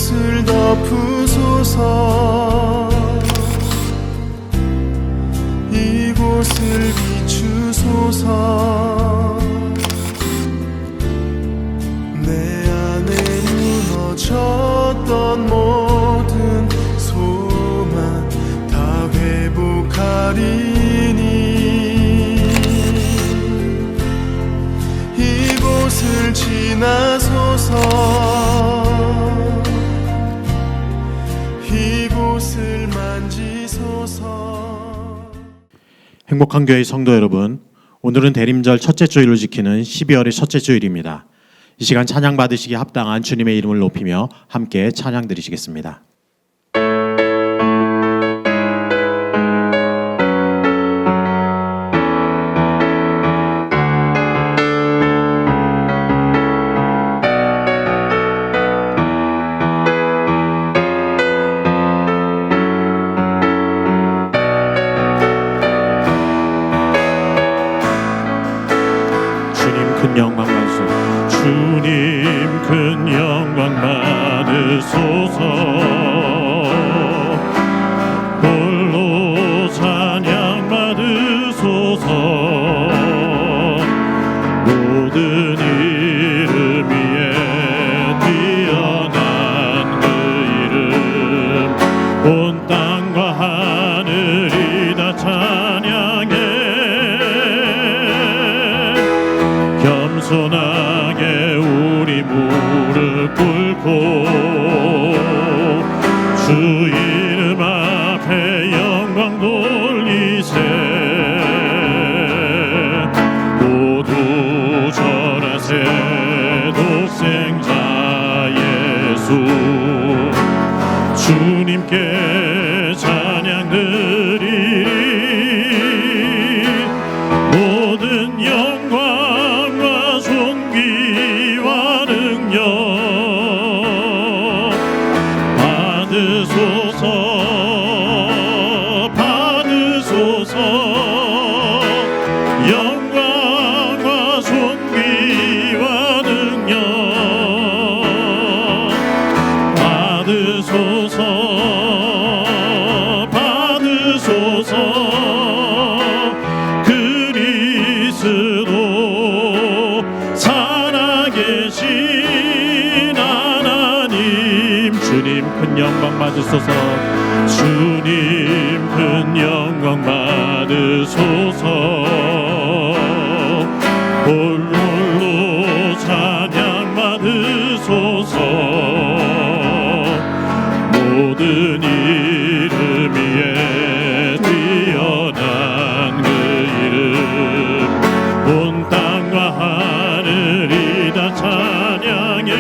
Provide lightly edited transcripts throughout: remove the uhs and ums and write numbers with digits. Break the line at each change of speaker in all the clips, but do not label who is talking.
이곳을 덮으소서. 이곳을 비추소서. 내 안에 무너졌던 모든 소망 다 회복하리니 이곳을 지나소서. 이곳을 만지소서.
행복한 교회 성도 여러분, 오늘은 대림절 첫째 주일을 지키는 12월의 첫째 주일입니다. 이 시간 찬양 받으시기에 합당한 주님의 이름을 높이며 함께 찬양 드리시겠습니다. 큰 영광 받으소서. 주님 큰 영광 받으소서. 홀로 찬양 받으소서. 모든 이름 위에 뛰어난 그 이름 온 땅과 하늘이 다 찬양해. 겸손하게 우리 무릎 꿇고 주 이름 앞에 영광 돌리세. 모두 절하세. 독생자 예수 주님께 찬양 드리리. 모든 영광과 존귀와 능력 받으소서. 받으소서. 영광과 존귀와 능력 받으소서. 받으소서. 그리스도 살아계신 하나님 주님 큰 영광 받으소서. 주님 큰 영광 받으소서. 홀로 찬양 받으소서. 모든 이름 위에 뛰어난 그 이름 온 땅과 하늘이 다 찬양해.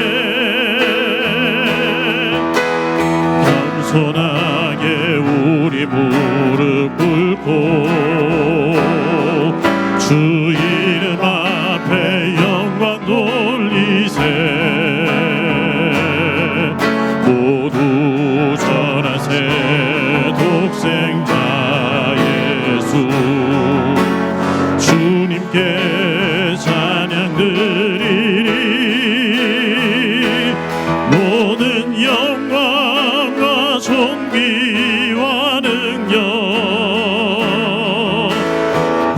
겸손하게 우리 무릎 꿇고 주 이름 앞에 영광 돌리세. 모두 절하세. 독생자 예수 주님께 찬양 드리리. 모든 영광과 존귀와 능력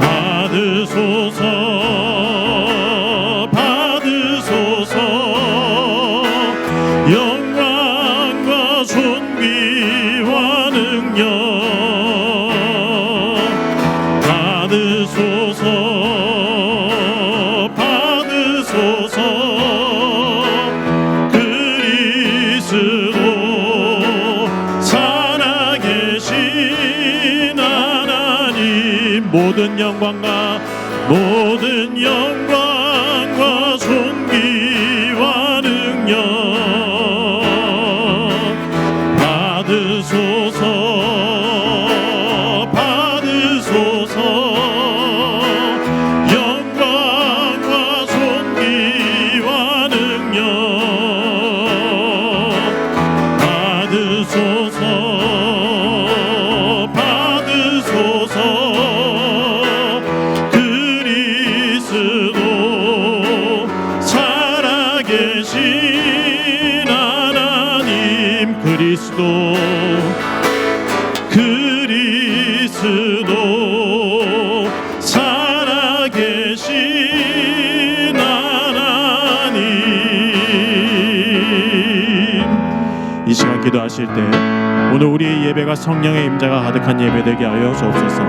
받으소서. 받으소서. 영광과 존귀와 능력 받으소서. 받으소서. 그리스도 살아계신 하나님 모든 영광과 존귀와 능력 받으소서. 받으소서. 영광과 존귀와 능력 받으소서. 받으소서. 그리스도 살아계신 하나님 그리스도 살아계신 하나님. 이 시간 기도하실 때 오늘 우리의 예배가 성령의 임재가 가득한 예배 되게 하여 주옵소서.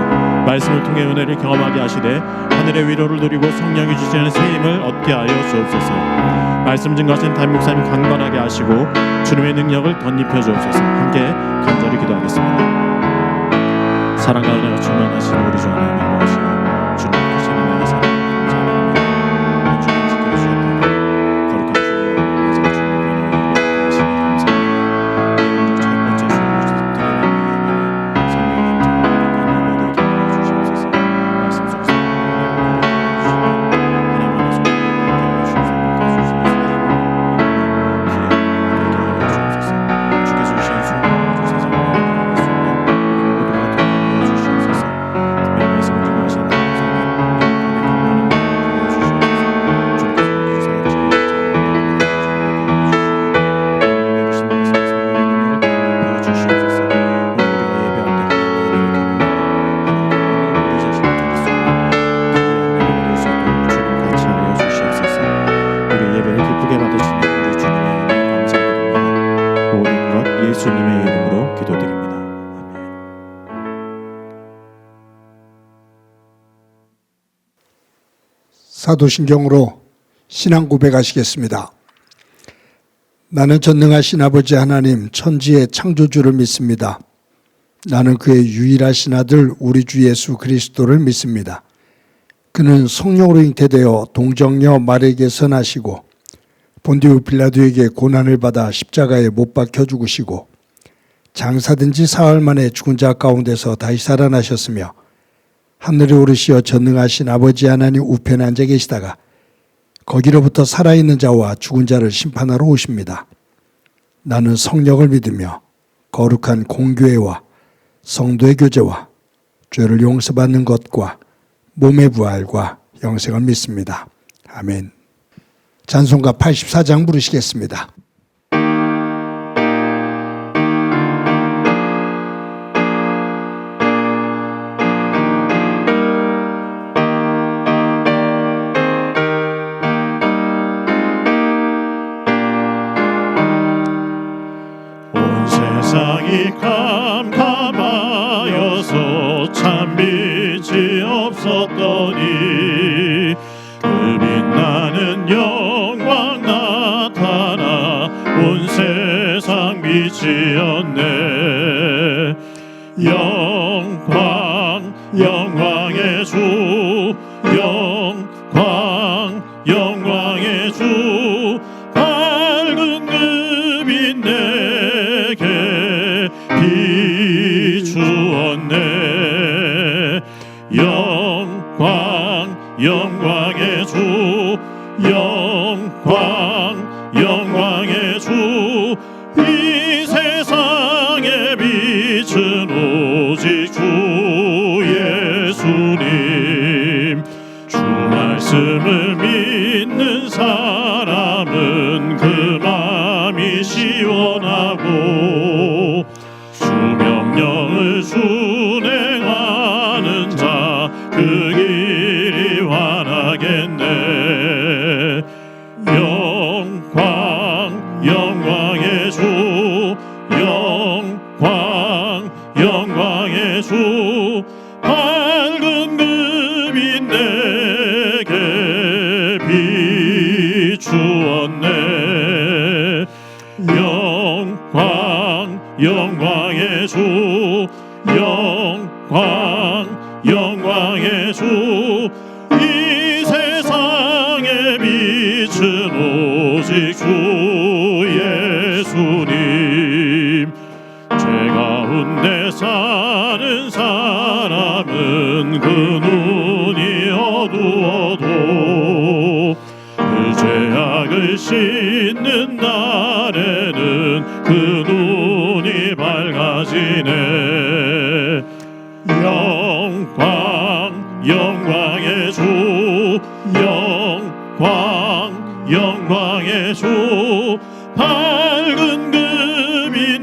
말씀을 통해 은혜를 경험하게 하시되 하늘의 위로를 누리고 성령이 주시는 새 힘을 얻게 하여 주옵소서. 말씀 증거하신 담임 목사님 강건하게 하시고 주님의 능력을 덧입혀 주옵소서. 함께 간절히 기도하겠습니다. 사랑과 은혜가 충만하신 우리 주 하나님 아버지, 주님 크신 은혜와 사랑 감사합니다. 한 주간 지켜주셨다니 거룩한 주여 마지막 주님의 은혜와 예배 하시니 감사합니다. 첫 번째 주님을 드리는 예배는 성령의 임재가 가득한 예배 되게 하여 주시옵소서. 말씀 속에서 하나님의 은혜를 주시고 하나님 안에서 함께 하여 주셔서 가주시는 새 힘을 되게 하여 주옵소서. 주께서 주신 수고와 주 세상을 나아갈 수 있는 우리 모두가 되게 하여 주시옵소서. 특별히 말씀을 전하신 감사님 영원의 강건함을 하여 주시옵소서. 주께서 주사 제일 잘 내리신 말씀 성령의 능력을 더하여 주시옵소서. 오늘 우리가 예배할 때 하나님의 은혜를 경험하고 우리 자신을 드릴 수 있는 예배가 될 수 있도록 주님 같이 하여 주시옵소서. 우리 예배를 기쁘게 받으시는 우리 주님의 은혜 감사드립니다. 모든 것 예수님의 이름으로 기도드립니다. 아멘.
사도신경으로 신앙 고백하시겠습니다. 나는 전능하신 아버지 하나님 천지의 창조주를 믿습니다. 나는 그의 유일하신 아들 우리 주 예수 그리스도를 믿습니다. 그는 성령으로 잉태되어 동정녀 마리아에게서 나시고 본디오 빌라도에게 고난을 받아 십자가에 못 박혀 죽으시고 장사된 지 사흘 만에 죽은 자 가운데서 다시 살아나셨으며 하늘에 오르시어 전능하신 아버지 하나님 우편에 앉아 계시다가 거기로부터 살아있는 자와 죽은 자를 심판하러 오십니다. 나는 성령을 믿으며 거룩한 공교회와 성도의 교제와 죄를 용서받는 것과 몸의 부활과 영생을 믿습니다. 아멘. 찬송가 84장 부르시겠습니다.
온 세상이 캄캄하여서 참 빛이 없었더니 그 빛나는 영광 나타나 온 세상 빛이었네. 영광 영광의 주 영광 영광의 주 밝은 그 빛 내게 비추었네. 영광 영광의 주 영광 영광의 주 이 세상의 빛은 오직 주 예수님. 주 말씀을 믿는 사람은 그 마음이 시원하고 주 명령을 준행하는 자 그 길이 환하겠네. 영광 영광의 주 영광 영광의 주 밝은 그 빛 내게 비추었네. 영광 영광의 주 영광 영광의 주 이 세상의 빛은 오직 주 예수님. 죄 가운데 사는 사람은 그 눈이 어두워도 그 죄악을 씻는 날에는 그 눈이 밝아지네. 영광 영광의 주 영광 영광의 주 밝은 그 빛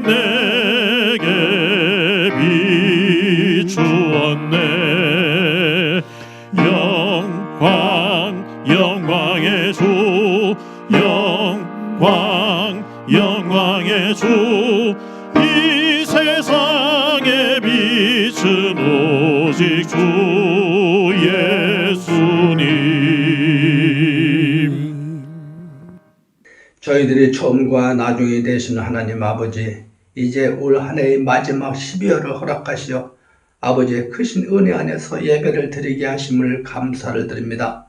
영광의 주, 이 세상에 빛은 오직 주 예수님.
저희들이 처음과 나중이 되시는 하나님 아버지, 이제 올 한 해의 마지막 12월을 허락하시어 아버지의 크신 은혜 안에서 예배를 드리게 하심을 감사를 드립니다.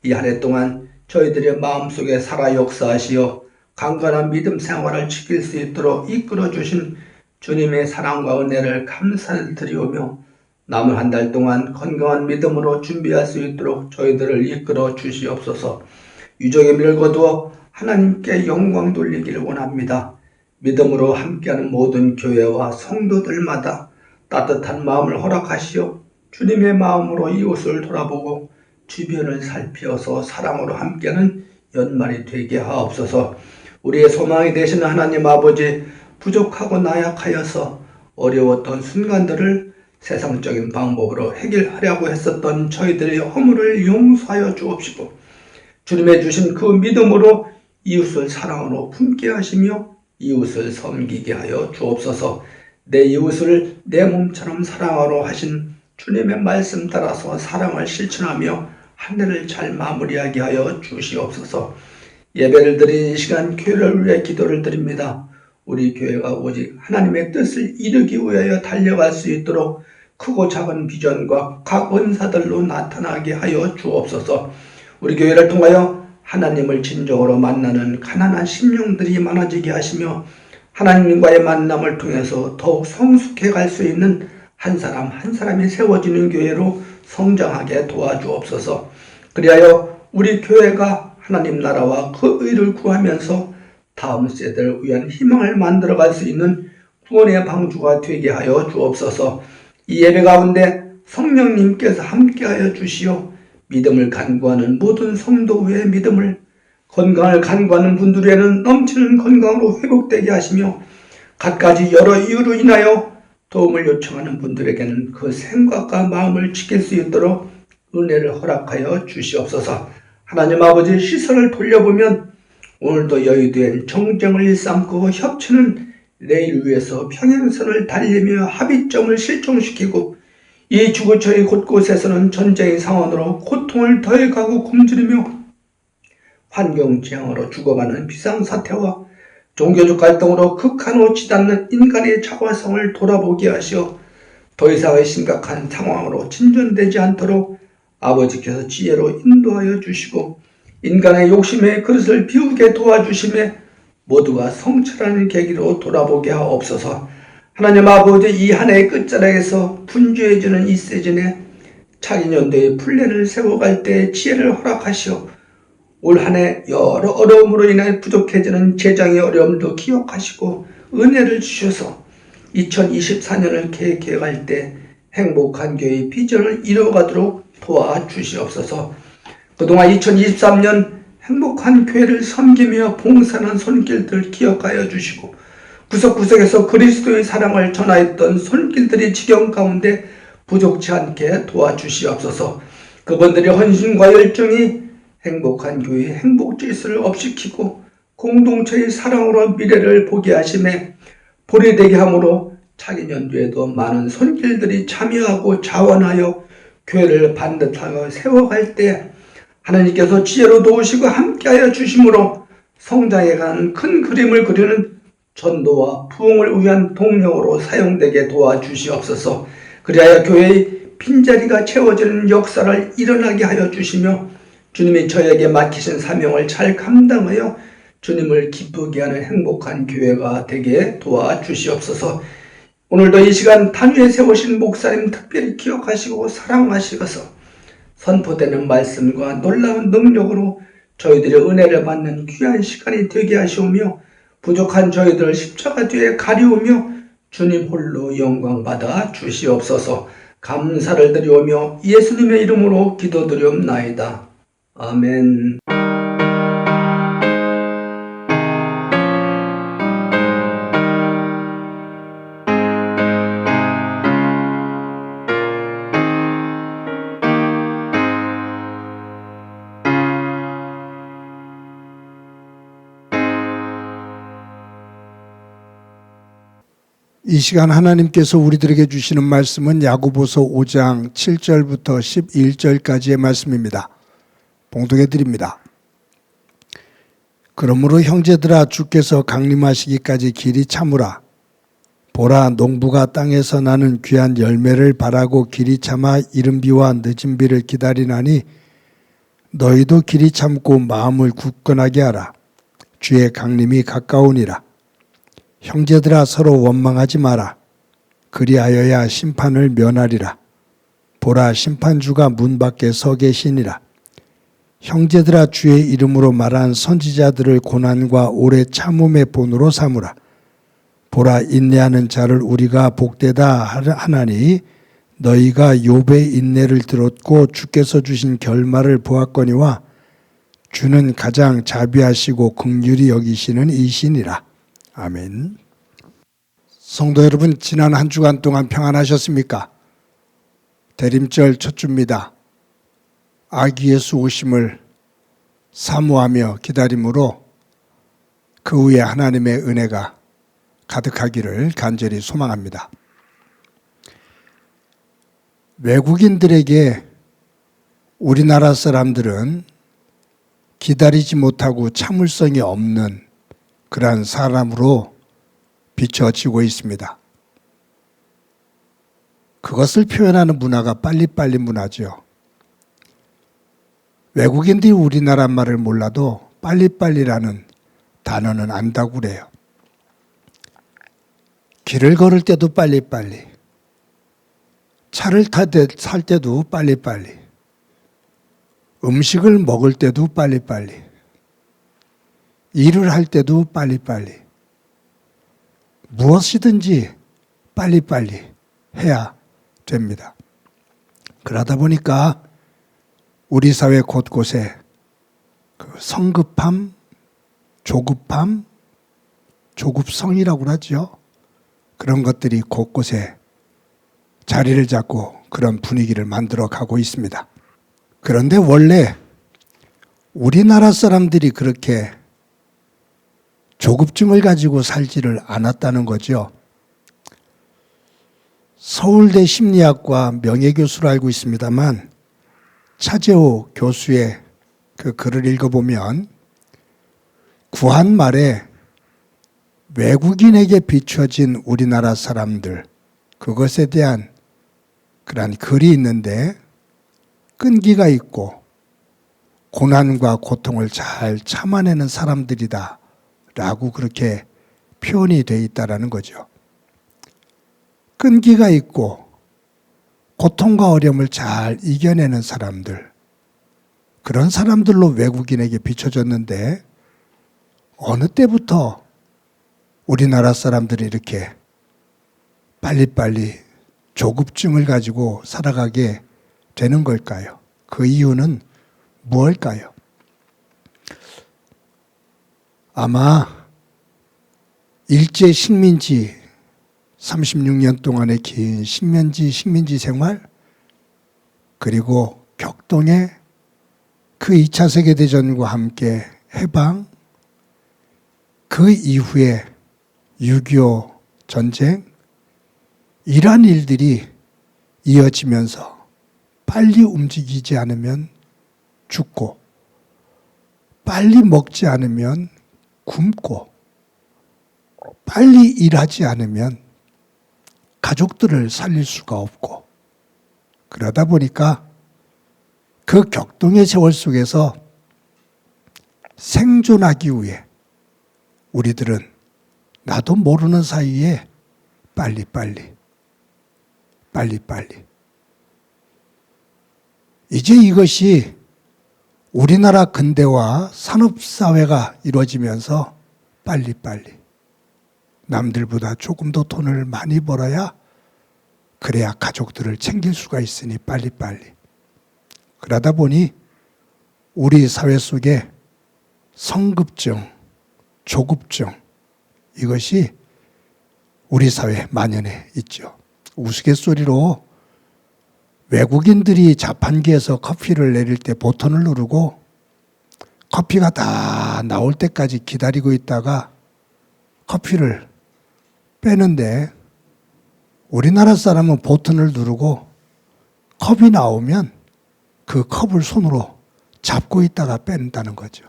이 한 해 동안 저희들의 마음속에 살아 역사하시어 강건한 믿음 생활을 지킬 수 있도록 이끌어 주신 주님의 사랑과 은혜를 감사를 드리오며, 남은 한 달 동안 건강한 믿음으로 준비할 수 있도록 저희들을 이끌어 주시옵소서. 유종의 미를 거두어 하나님께 영광 돌리기를 원합니다. 믿음으로 함께하는 모든 교회와 성도들마다 따뜻한 마음을 허락하시어 주님의 마음으로 이웃을 돌아보고 주변을 살피어서 사랑으로 함께하는 연말이 되게 하옵소서. 우리의 소망이 되시는 하나님 아버지, 부족하고 나약하여서 어려웠던 순간들을 세상적인 방법으로 해결하려고 했었던 저희들의 허물을 용서하여 주옵시고, 주님의 주신 그 믿음으로 이웃을 사랑으로 품게 하시며 이웃을 섬기게 하여 주옵소서. 내 이웃을 내 몸처럼 사랑하러 하신 주님의 말씀 따라서 사랑을 실천하며 한 해를 잘 마무리하게 하여 주시옵소서. 예배를 드린 이 시간 교회를 위해 기도를 드립니다. 우리 교회가 오직 하나님의 뜻을 이루기 위하여 달려갈 수 있도록 크고 작은 비전과 각 은사들로 나타나게 하여 주옵소서. 우리 교회를 통하여 하나님을 진정으로 만나는 가난한 심령들이 많아지게 하시며, 하나님과의 만남을 통해서 더욱 성숙해 갈 수 있는 한 사람 한 사람이 세워지는 교회로 성장하게 도와주옵소서. 그리하여 우리 교회가 하나님 나라와 그 의를 구하면서 다음 세대를 위한 희망을 만들어갈 수 있는 구원의 방주가 되게 하여 주옵소서. 이 예배 가운데 성령님께서 함께하여 주시어 믿음을 간구하는 모든 성도의 믿음을, 건강을 간구하는 분들에는 넘치는 건강으로 회복되게 하시며, 갖가지 여러 이유로 인하여 도움을 요청하는 분들에게는 그 생각과 마음을 지킬 수 있도록 은혜를 허락하여 주시옵소서. 하나님 아버지, 시선을 돌려보면 오늘도 여의도엔 정쟁을 일삼고 협치는 내일 위해서 평행선을 달리며 합의점을 실종시키고, 이 지구촌의 곳곳에서는 전쟁의 상황으로 고통을 더해가고 굶주리며 환경재앙으로 죽어가는 비상사태와 종교적 갈등으로 극한으로 치닫는 인간의 자화성을 돌아보게 하시어 더 이상의 심각한 상황으로 진전되지 않도록 아버지께서 지혜로 인도하여 주시고, 인간의 욕심의 그릇을 비우게 도와주심에 모두가 성찰하는 계기로 돌아보게 하옵소서. 하나님 아버지, 이 한 해의 끝자락에서 분주해지는 이 시즌에 차기 연도의 플랜을 세워갈 때 지혜를 허락하시어 올 한 해 여러 어려움으로 인해 부족해지는 재정의 어려움도 기억하시고 은혜를 주셔서 2024년을 계획해갈 때 행복한 교회의 비전을 이루어가도록 도와주시옵소서. 그동안 2023년 행복한 교회를 섬기며 봉사하는 손길들 기억하여 주시고, 구석구석에서 그리스도의 사랑을 전하였던 손길들이 지경 가운데 부족치 않게 도와주시옵소서. 그분들의 헌신과 열정이 행복한 교회의 행복 질서를 업시키고 공동체의 사랑으로 미래를 보게 하심에 볼이 되게 함으로 차기 연도에도 많은 손길들이 참여하고 자원하여 교회를 반듯하게 세워갈 때 하나님께서 지혜로 도우시고 함께하여 주심으로 성장해가는 큰 그림을 그리는 전도와 부흥을 위한 동력으로 사용되게 도와주시옵소서. 그리하여 교회의 빈자리가 채워지는 역사를 일어나게 하여 주시며, 주님이 저에게 맡기신 사명을 잘 감당하여 주님을 기쁘게 하는 행복한 교회가 되게 도와주시옵소서. 오늘도 이 시간 단위에 세우신 목사님 특별히 기억하시고 사랑하시고서 선포되는 말씀과 놀라운 능력으로 저희들의 은혜를 받는 귀한 시간이 되게 하시오며, 부족한 저희들을 십자가 뒤에 가리우며 주님 홀로 영광 받아 주시옵소서. 감사를 드리오며 예수님의 이름으로 기도드리옵나이다. 아멘.
이 시간 하나님께서 우리들에게 주시는 말씀은 야고보서 5장 7절부터 11절까지의 말씀입니다. 봉독해 드립니다. 그러므로 형제들아 주께서 강림하시기까지 길이 참으라. 보라 농부가 땅에서 나는 귀한 열매를 바라고 길이 참아 이른 비와 늦은 비를 기다리나니 너희도 길이 참고 마음을 굳건하게 하라. 주의 강림이 가까우니라. 형제들아 서로 원망하지 마라. 그리하여야 심판을 면하리라. 보라 심판주가 문 밖에 서 계시니라. 형제들아 주의 이름으로 말한 선지자들을 고난과 오래 참음의 본으로 삼으라. 보라 인내하는 자를 우리가 복되다 하나니 너희가 욥의 인내를 들었고 주께서 주신 결말을 보았거니와 주는 가장 자비하시고 긍휼히 여기시는 이시니라. 아멘. 성도 여러분, 지난 한 주간 동안 평안하셨습니까? 대림절 첫 주입니다. 아기 예수 오심을 사모하며 기다림으로 그 후에 하나님의 은혜가 가득하기를 간절히 소망합니다. 외국인들에게 우리나라 사람들은 기다리지 못하고 참을성이 없는 그러한 사람으로 비춰지고 있습니다. 그것을 표현하는 문화가 빨리빨리 문화죠. 외국인들이 우리나라 말을 몰라도 빨리빨리라는 단어는 안다고 그래요. 길을 걸을 때도 빨리빨리, 차를 탈 때도 빨리빨리, 음식을 먹을 때도 빨리빨리, 일을 할 때도 빨리빨리, 무엇이든지 빨리빨리 해야 됩니다. 그러다 보니까 우리 사회 곳곳에 그 성급함, 조급함, 조급성이라고 하죠. 그런 것들이 곳곳에 자리를 잡고 그런 분위기를 만들어 가고 있습니다. 그런데 원래 우리나라 사람들이 그렇게 조급증을 가지고 살지를 않았다는 거죠. 서울대 심리학과 명예교수로 알고 있습니다만 차재호 교수의 그 글을 읽어보면 구한 말에 외국인에게 비춰진 우리나라 사람들, 그것에 대한 그러한 글이 있는데 끈기가 있고 고난과 고통을 잘 참아내는 사람들이다 라고 그렇게 표현이 되어 있다는 거죠. 끈기가 있고 고통과 어려움을 잘 이겨내는 사람들, 그런 사람들로 외국인에게 비춰졌는데 어느 때부터 우리나라 사람들이 이렇게 빨리빨리 조급증을 가지고 살아가게 되는 걸까요? 그 이유는 무엇일까요? 아마 일제 식민지 36년 동안의 긴 식민지 생활, 그리고 격동의 그 2차 세계대전과 함께 해방, 그 이후에 6.25 전쟁, 이러한 일들이 이어지면서 빨리 움직이지 않으면 죽고, 빨리 먹지 않으면 굶고, 빨리 일하지 않으면 가족들을 살릴 수가 없고, 그러다 보니까 그 격동의 세월 속에서 생존하기 위해 우리들은 나도 모르는 사이에 빨리빨리 이제 이것이 우리나라 근대화 산업사회가 이루어지면서 빨리빨리 남들보다 조금 더 돈을 많이 벌어야 그래야 가족들을 챙길 수가 있으니 빨리빨리. 그러다 보니 우리 사회 속에 성급증, 조급증, 이것이 우리 사회에 만연해 있죠. 우스갯소리로 외국인들이 자판기에서 커피를 내릴 때 버튼을 누르고 커피가 다 나올 때까지 기다리고 있다가 커피를 빼는데 우리나라 사람은 버튼을 누르고 컵이 나오면 그 컵을 손으로 잡고 있다가 뺀다는 거죠.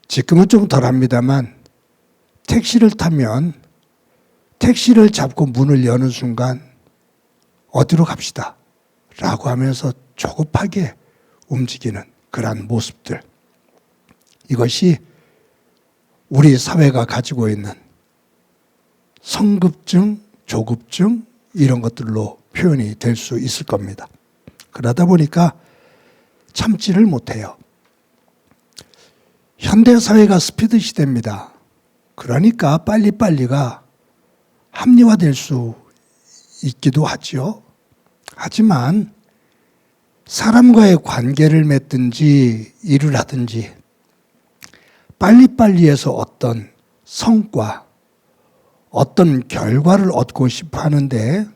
지금은 좀 덜합니다만 택시를 타면 택시를 잡고 문을 여는 순간 어디로 갑시다 라고 하면서 조급하게 움직이는 그러한 모습들, 이것이 우리 사회가 가지고 있는 성급증, 조급증 이런 것들로 표현이 될 수 있을 겁니다. 그러다 보니까 참지를 못해요. 현대사회가 스피드 시대입니다. 그러니까 빨리빨리가 합리화될 수 있기도 하죠. 하지만 사람과의 관계를 맺든지 일을 하든지 빨리빨리해서 어떤 성과, 어떤 결과를 얻고 싶어 하는데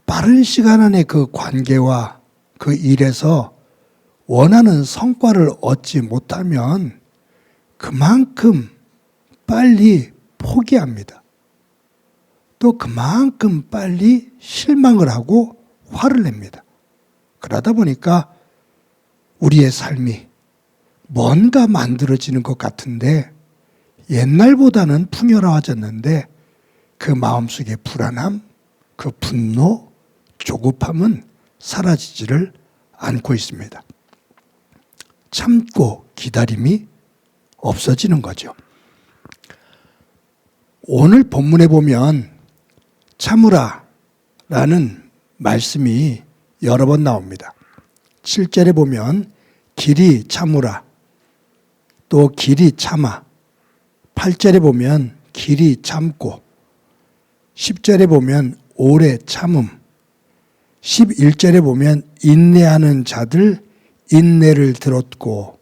빠른 시간 안에 그 관계와 그 일에서 원하는 성과를 얻지 못하면 그만큼 빨리 포기합니다. 또 그만큼 빨리 실망을 하고 화를 냅니다. 그러다 보니까 우리의 삶이 뭔가 만들어지는 것 같은데 옛날보다는 풍요로워졌는데 그 마음속의 불안함, 그 분노, 조급함은 사라지지를 않고 있습니다. 참고 기다림이 없어지는 거죠. 오늘 본문에 보면 참으라 라는 말씀이 여러 번 나옵니다. 7절에 보면 길이 참으라, 또 길이 참아, 8절에 보면 길이 참고, 10절에 보면 오래 참음, 11절에 보면 인내하는 자들 인내를 들었고,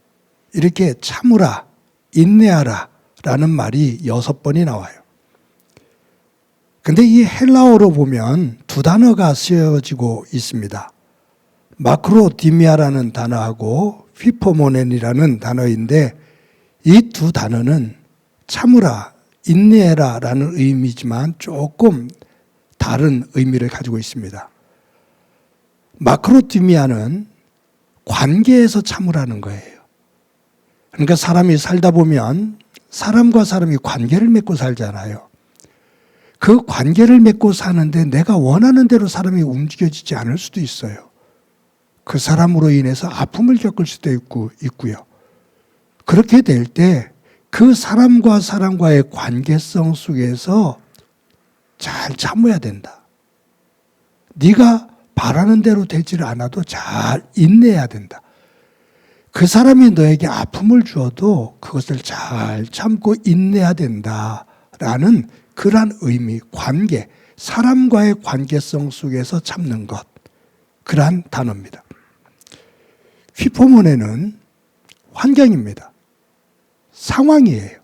이렇게 참으라, 인내하라 라는 말이 6번이 나와요. 근데 이 헬라어로 보면 두 단어가 쓰여지고 있습니다. 마크로디미아라는 단어하고 휘포모넨이라는 단어인데 이 두 단어는 참으라, 인내해라 라는 의미지만 조금 다른 의미를 가지고 있습니다. 마크로디미아는 관계에서 참으라는 거예요. 그러니까 사람이 살다 보면 사람과 사람이 관계를 맺고 살잖아요. 그 관계를 맺고 사는데 내가 원하는 대로 사람이 움직여지지 않을 수도 있어요. 그 사람으로 인해서 아픔을 겪을 수도 있고요. 그렇게 될 때 그 사람과 사람과의 관계성 속에서 잘 참아야 된다. 네가 바라는 대로 되지를 않아도 잘 인내해야 된다. 그 사람이 너에게 아픔을 주어도 그것을 잘 참고 인내해야 된다라는 그러한 의미, 관계, 사람과의 관계성 속에서 참는 것, 그러한 단어입니다. 휘포모네는 환경입니다. 상황이에요.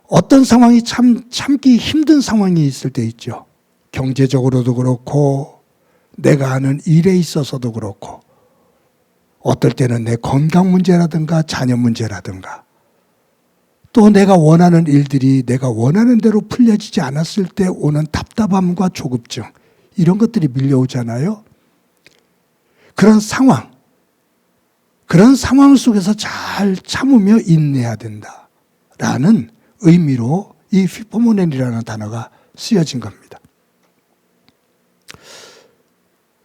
어떤 상황이 참기 힘든 상황이 있을 때 있죠. 경제적으로도 그렇고 내가 하는 일에 있어서도 그렇고 어떨 때는 내 건강 문제라든가 자녀 문제라든가 또 내가 원하는 일들이 내가 원하는 대로 풀려지지 않았을 때 오는 답답함과 조급증, 이런 것들이 밀려오잖아요. 그런 상황 속에서 잘 참으며 인내해야 된다라는 의미로 이 휘포모넨이라는 단어가 쓰여진 겁니다.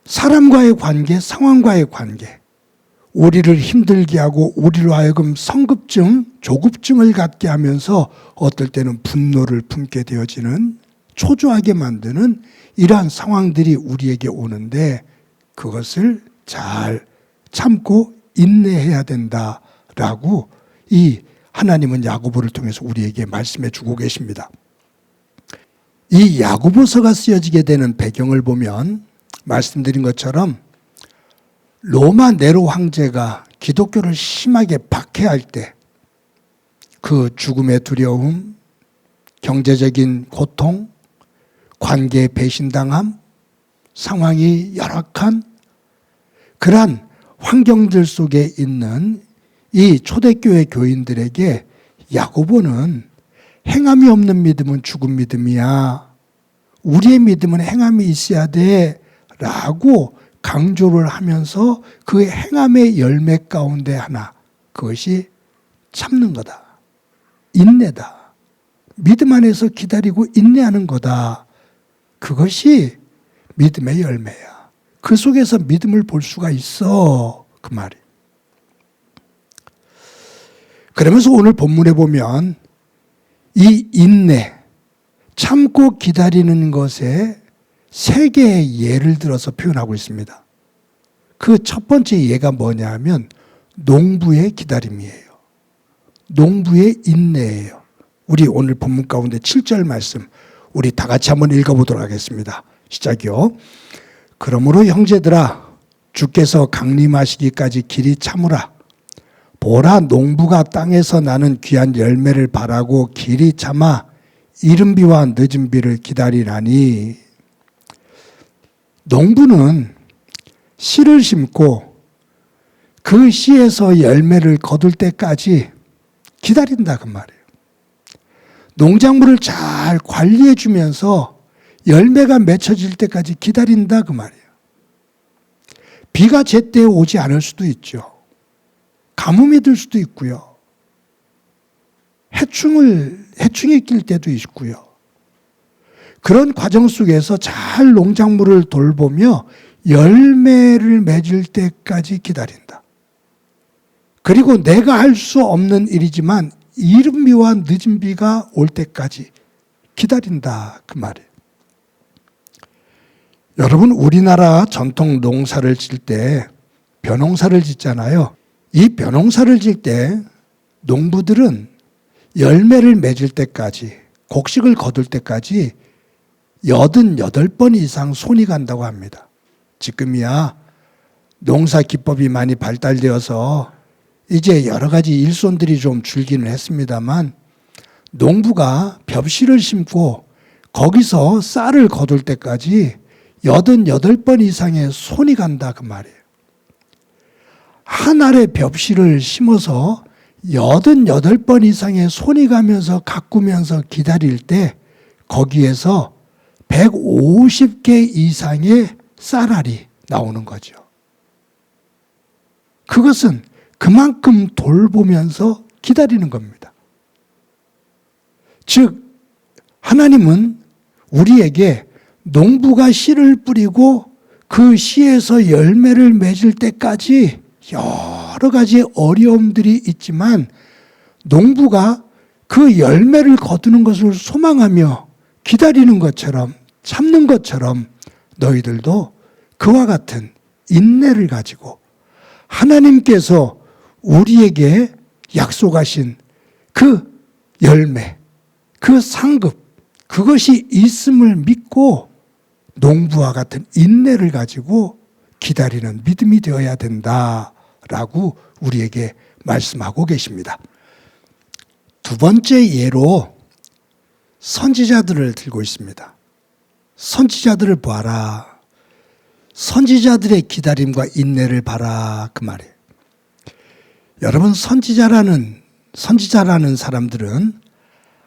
사람과의 관계, 상황과의 관계, 우리를 힘들게 하고 우리로 하여금 성급증, 조급증을 갖게 하면서 어떨 때는 분노를 품게 되어지는, 초조하게 만드는 이러한 상황들이 우리에게 오는데 그것을 잘 참고 인내해야 된다라고 이 하나님은 야고보를 통해서 우리에게 말씀해 주고 계십니다. 이 야고보서가 쓰여지게 되는 배경을 보면 말씀드린 것처럼 로마 네로 황제가 기독교를 심하게 박해할 때 그 죽음의 두려움, 경제적인 고통, 관계의 배신당함, 상황이 열악한 그러한 환경들 속에 있는 이 초대교회 교인들에게 야고보는 행함이 없는 믿음은 죽은 믿음이야. 우리의 믿음은 행함이 있어야 돼. 라고 강조를 하면서 그 행함의 열매 가운데 하나, 그것이 참는 거다. 인내다. 믿음 안에서 기다리고 인내하는 거다. 그것이 믿음의 열매야. 그 속에서 믿음을 볼 수가 있어. 그 말이. 그러면서 오늘 본문에 보면 이 인내, 참고 기다리는 것에 세 개의 예를 들어서 표현하고 있습니다. 그 첫 번째 예가 뭐냐 하면 농부의 기다림이에요. 농부의 인내예요. 우리 오늘 본문 가운데 7절 말씀 우리 다 같이 한번 읽어보도록 하겠습니다. 시작이요. 그러므로 형제들아 주께서 강림하시기까지 길이 참으라. 보라 농부가 땅에서 나는 귀한 열매를 바라고 길이 참아 이른 비와 늦은 비를 기다리라니. 농부는 씨를 심고 그 씨에서 열매를 거둘 때까지 기다린다 그 말이에요. 농작물을 잘 관리해 주면서 열매가 맺혀질 때까지 기다린다 그 말이에요. 비가 제때에 오지 않을 수도 있죠. 가뭄이 들 수도 있고요. 해충이 낄 때도 있고요. 그런 과정 속에서 잘 농작물을 돌보며 열매를 맺을 때까지 기다린다. 그리고 내가 할 수 없는 일이지만 이른 비와 늦은 비가 올 때까지 기다린다 그 말이에요. 여러분 우리나라 전통 농사를 질 때 벼농사를 짓잖아요. 이 벼농사를 질 때 농부들은 열매를 맺을 때까지 곡식을 거둘 때까지 88번 이상 손이 간다고 합니다. 지금이야 농사 기법이 많이 발달되어서 이제 여러 가지 일손들이 좀 줄기는 했습니다만 농부가 벽실을 심고 거기서 쌀을 거둘 때까지 88번 이상의 손이 간다 그 말이에요. 한 알의 벽실을 심어서 88번 이상의 손이 가면서 가꾸면서 기다릴 때 거기에서 150개 이상의 쌀알이 나오는 거죠. 그것은 그만큼 돌보면서 기다리는 겁니다. 즉 하나님은 우리에게 농부가 씨를 뿌리고 그 씨에서 열매를 맺을 때까지 여러 가지 어려움들이 있지만 농부가 그 열매를 거두는 것을 소망하며 기다리는 것처럼 참는 것처럼 너희들도 그와 같은 인내를 가지고 하나님께서 우리에게 약속하신 그 열매, 그 상급, 그것이 있음을 믿고 농부와 같은 인내를 가지고 기다리는 믿음이 되어야 된다라고 우리에게 말씀하고 계십니다. 두 번째 예로 선지자들을 들고 있습니다. 선지자들을 봐라. 선지자들의 기다림과 인내를 봐라 그 말이에요. 여러분 선지자라는 사람들은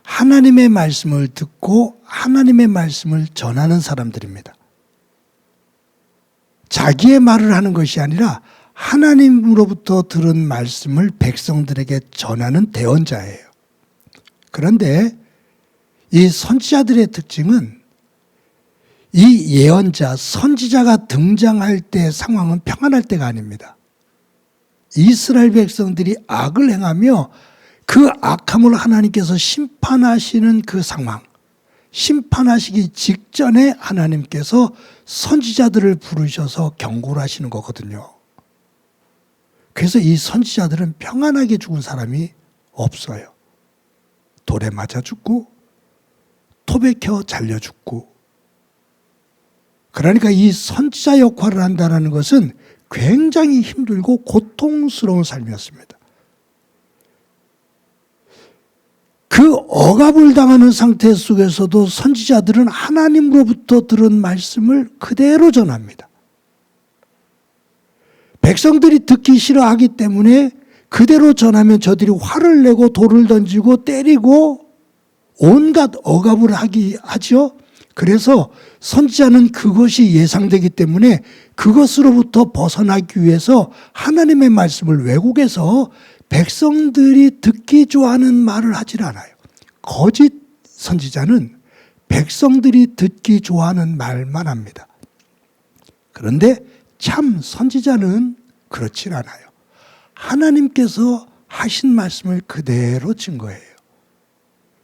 하나님의 말씀을 듣고 하나님의 말씀을 전하는 사람들입니다. 자기의 말을 하는 것이 아니라 하나님으로부터 들은 말씀을 백성들에게 전하는 대언자예요. 그런데 이 선지자들의 특징은 이 예언자, 선지자가 등장할 때 상황은 평안할 때가 아닙니다. 이스라엘 백성들이 악을 행하며 그 악함을 하나님께서 심판하시는 그 상황, 심판하시기 직전에 하나님께서 선지자들을 부르셔서 경고를 하시는 거거든요. 그래서 이 선지자들은 평안하게 죽은 사람이 없어요. 돌에 맞아 죽고 톱에 켜 잘려 죽고. 그러니까 이 선지자 역할을 한다는 것은 굉장히 힘들고 고통스러운 삶이었습니다. 그 억압을 당하는 상태 속에서도 선지자들은 하나님으로부터 들은 말씀을 그대로 전합니다. 백성들이 듣기 싫어하기 때문에 그대로 전하면 저들이 화를 내고 돌을 던지고 때리고 온갖 억압을 하죠. 그래서 선지자는 그것이 예상되기 때문에 그것으로부터 벗어나기 위해서 하나님의 말씀을 왜곡해서 백성들이 듣기 좋아하는 말을 하질 않아요. 거짓 선지자는 백성들이 듣기 좋아하는 말만 합니다. 그런데 참 선지자는 그렇진 않아요. 하나님께서 하신 말씀을 그대로 증거해요.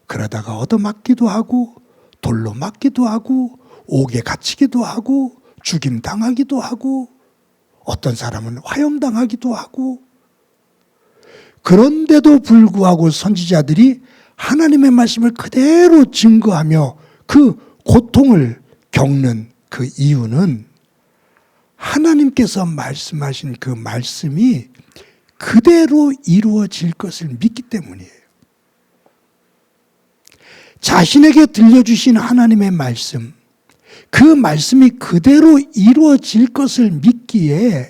그러다가 얻어맞기도 하고 돌로 맞기도 하고 옥에 갇히기도 하고 죽임 당하기도 하고 어떤 사람은 화염당하기도 하고, 그런데도 불구하고 선지자들이 하나님의 말씀을 그대로 증거하며 그 고통을 겪는 그 이유는 하나님께서 말씀하신 그 말씀이 그대로 이루어질 것을 믿기 때문이에요. 자신에게 들려주신 하나님의 말씀, 그 말씀이 그대로 이루어질 것을 믿기에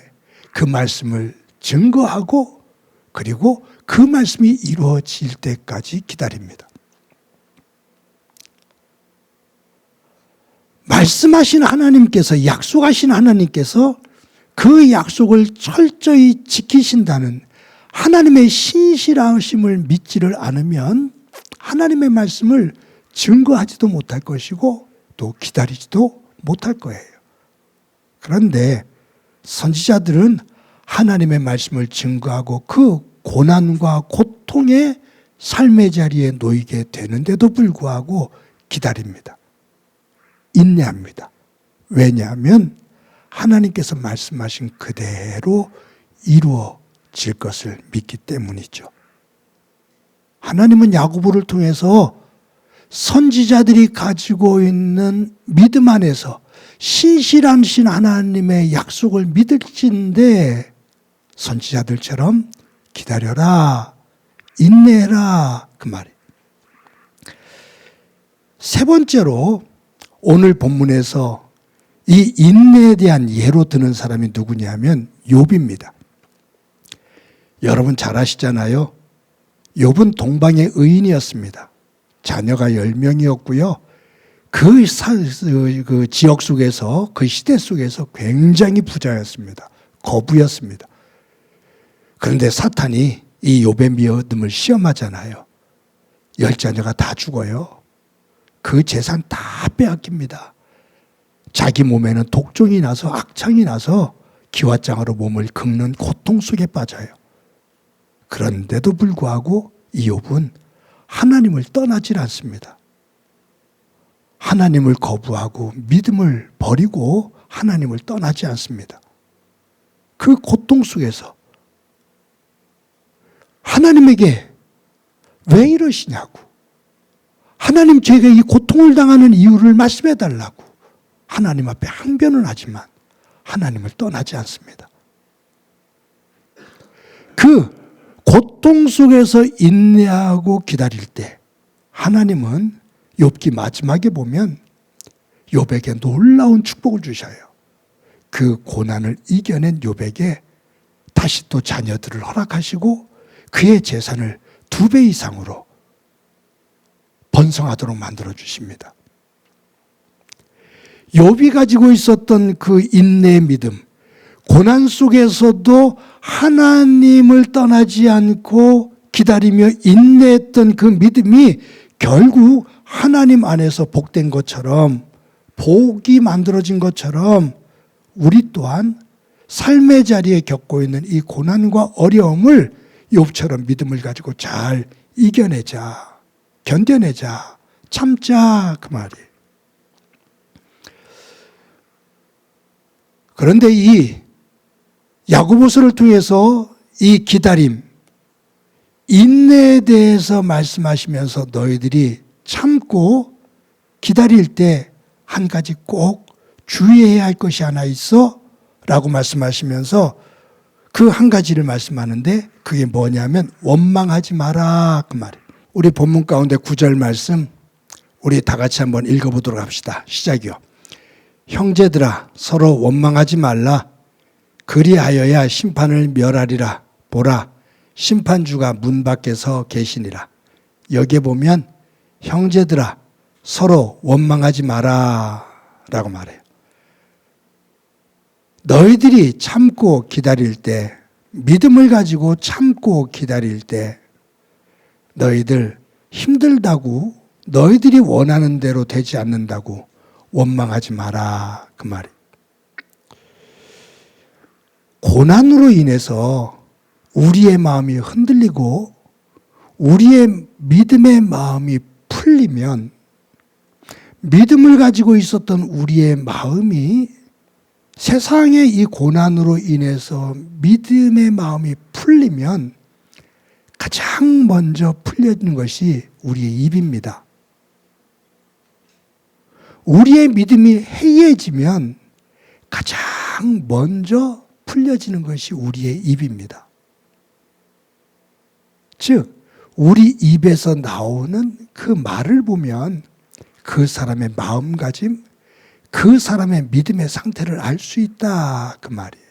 그 말씀을 증거하고 그리고 그 말씀이 이루어질 때까지 기다립니다. 말씀하신 하나님께서, 약속하신 하나님께서 그 약속을 철저히 지키신다는 하나님의 신실하심을 믿지를 않으면 하나님의 말씀을 증거하지도 못할 것이고 또 기다리지도 못할 거예요. 그런데 선지자들은 하나님의 말씀을 증거하고 그 고난과 고통의 삶의 자리에 놓이게 되는데도 불구하고 기다립니다. 인내합니다. 왜냐하면 하나님께서 말씀하신 그대로 이루어질 것을 믿기 때문이죠. 하나님은 야고보를 통해서 선지자들이 가지고 있는 믿음 안에서 신실하신 하나님의 약속을 믿을진데 선지자들처럼 기다려라, 인내해라, 그 말이에요. 세 번째로 오늘 본문에서 이 인내에 대한 예로 드는 사람이 누구냐면 욥입니다. 여러분 잘 아시잖아요. 욥은 동방의 의인이었습니다. 자녀가 10명이었고요. 그 지역 속에서, 그 시대 속에서 굉장히 부자였습니다. 거부였습니다. 그런데 사탄이 이 욥의 믿음을 시험하잖아요. 10자녀가 다 죽어요. 그 재산 다 빼앗깁니다. 자기 몸에는 독종이 나서 악창이 나서 기왓장으로 몸을 긁는 고통 속에 빠져요. 그런데도 불구하고 이 욥은 하나님을 떠나질 않습니다. 하나님을 거부하고 믿음을 버리고 하나님을 떠나지 않습니다. 그 고통 속에서 하나님에게 왜 이러시냐고, 하나님 제가 이 고통을 당하는 이유를 말씀해 달라고 하나님 앞에 항변을 하지만 하나님을 떠나지 않습니다. 그 고통 속에서 인내하고 기다릴 때 하나님은 욥기 마지막에 보면 욥에게 놀라운 축복을 주셔요. 그 고난을 이겨낸 욥에게 다시 또 자녀들을 허락하시고 그의 재산을 2배 이상으로 번성하도록 만들어 주십니다. 욥이 가지고 있었던 그 인내의 믿음, 고난 속에서도 하나님을 떠나지 않고 기다리며 인내했던 그 믿음이 결국 하나님 안에서 복된 것처럼, 복이 만들어진 것처럼 우리 또한 삶의 자리에 겪고 있는 이 고난과 어려움을 욥처럼 믿음을 가지고 잘 이겨내자, 견뎌내자, 참자, 그 말이에요. 그런데 이 야고보서를 통해서 이 기다림, 인내에 대해서 말씀하시면서 너희들이 참고 기다릴 때 한 가지 꼭 주의해야 할 것이 하나 있어 라고 말씀하시면서 그 한 가지를 말씀하는데 그게 뭐냐면 원망하지 마라, 그 말이에요. 우리 본문 가운데 9절 말씀 우리 다 같이 한번 읽어보도록 합시다. 시작이요. 형제들아 서로 원망하지 말라. 그리하여야 심판을 멸하리라. 보라 심판주가 문 밖에서 계시니라. 여기에 보면 형제들아 서로 원망하지 마라 라고 말해요. 너희들이 참고 기다릴 때, 믿음을 가지고 참고 기다릴 때 너희들 힘들다고, 너희들이 원하는 대로 되지 않는다고 원망하지 마라, 그 말이에요. 고난으로 인해서 우리의 마음이 흔들리고 우리의 믿음의 마음이 풀리면, 믿음을 가지고 있었던 우리의 마음이 세상의 이 고난으로 인해서 믿음의 마음이 풀리면 가장 먼저 풀려지는 것이 우리의 입입니다. 우리의 믿음이 해이해지면 가장 먼저 풀려지는 것이 우리의 입입니다. 즉, 우리 입에서 나오는 그 말을 보면 그 사람의 마음가짐, 그 사람의 믿음의 상태를 알 수 있다, 그 말이에요.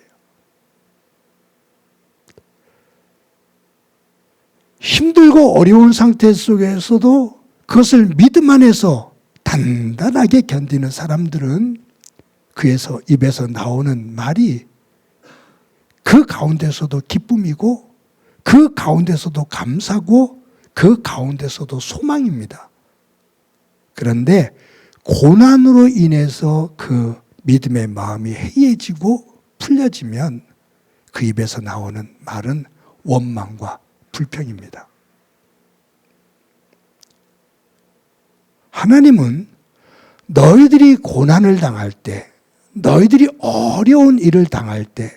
힘들고 어려운 상태 속에서도 그것을 믿음 안에서 단단하게 견디는 사람들은 그에서 입에서 나오는 말이 그 가운데서도 기쁨이고, 그 가운데서도 감사고, 그 가운데서도 소망입니다. 그런데 고난으로 인해서 그 믿음의 마음이 해이해지고 풀려지면 그 입에서 나오는 말은 원망과 불평입니다. 하나님은 너희들이 고난을 당할 때, 너희들이 어려운 일을 당할 때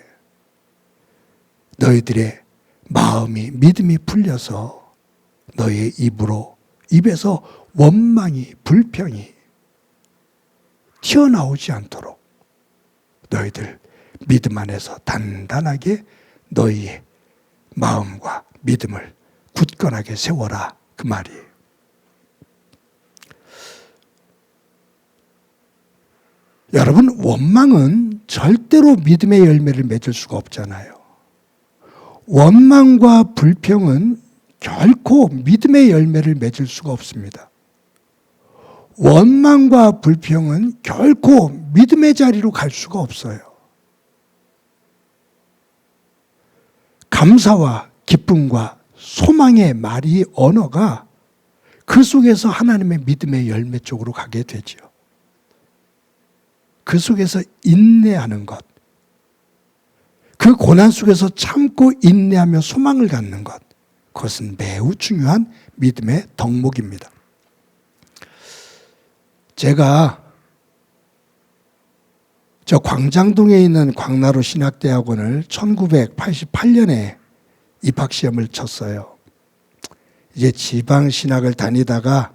너희들의 마음이, 믿음이 풀려서 너희의 입에서 원망이, 불평이 튀어나오지 않도록 너희들 믿음 안에서 단단하게 너희의 마음과 믿음을 굳건하게 세워라, 그 말이에요. 여러분, 원망은 절대로 믿음의 열매를 맺을 수가 없잖아요. 원망과 불평은 결코 믿음의 열매를 맺을 수가 없습니다. 원망과 불평은 결코 믿음의 자리로 갈 수가 없어요. 감사와 기쁨과 소망의 말이, 언어가 그 속에서 하나님의 믿음의 열매 쪽으로 가게 되죠. 그 속에서 인내하는 것, 그 고난 속에서 참고 인내하며 소망을 갖는 것, 그것은 매우 중요한 믿음의 덕목입니다. 제가 저 광장동에 있는 광나루 신학대학원을 1988년에 입학시험을 쳤어요. 이제 지방 신학을 다니다가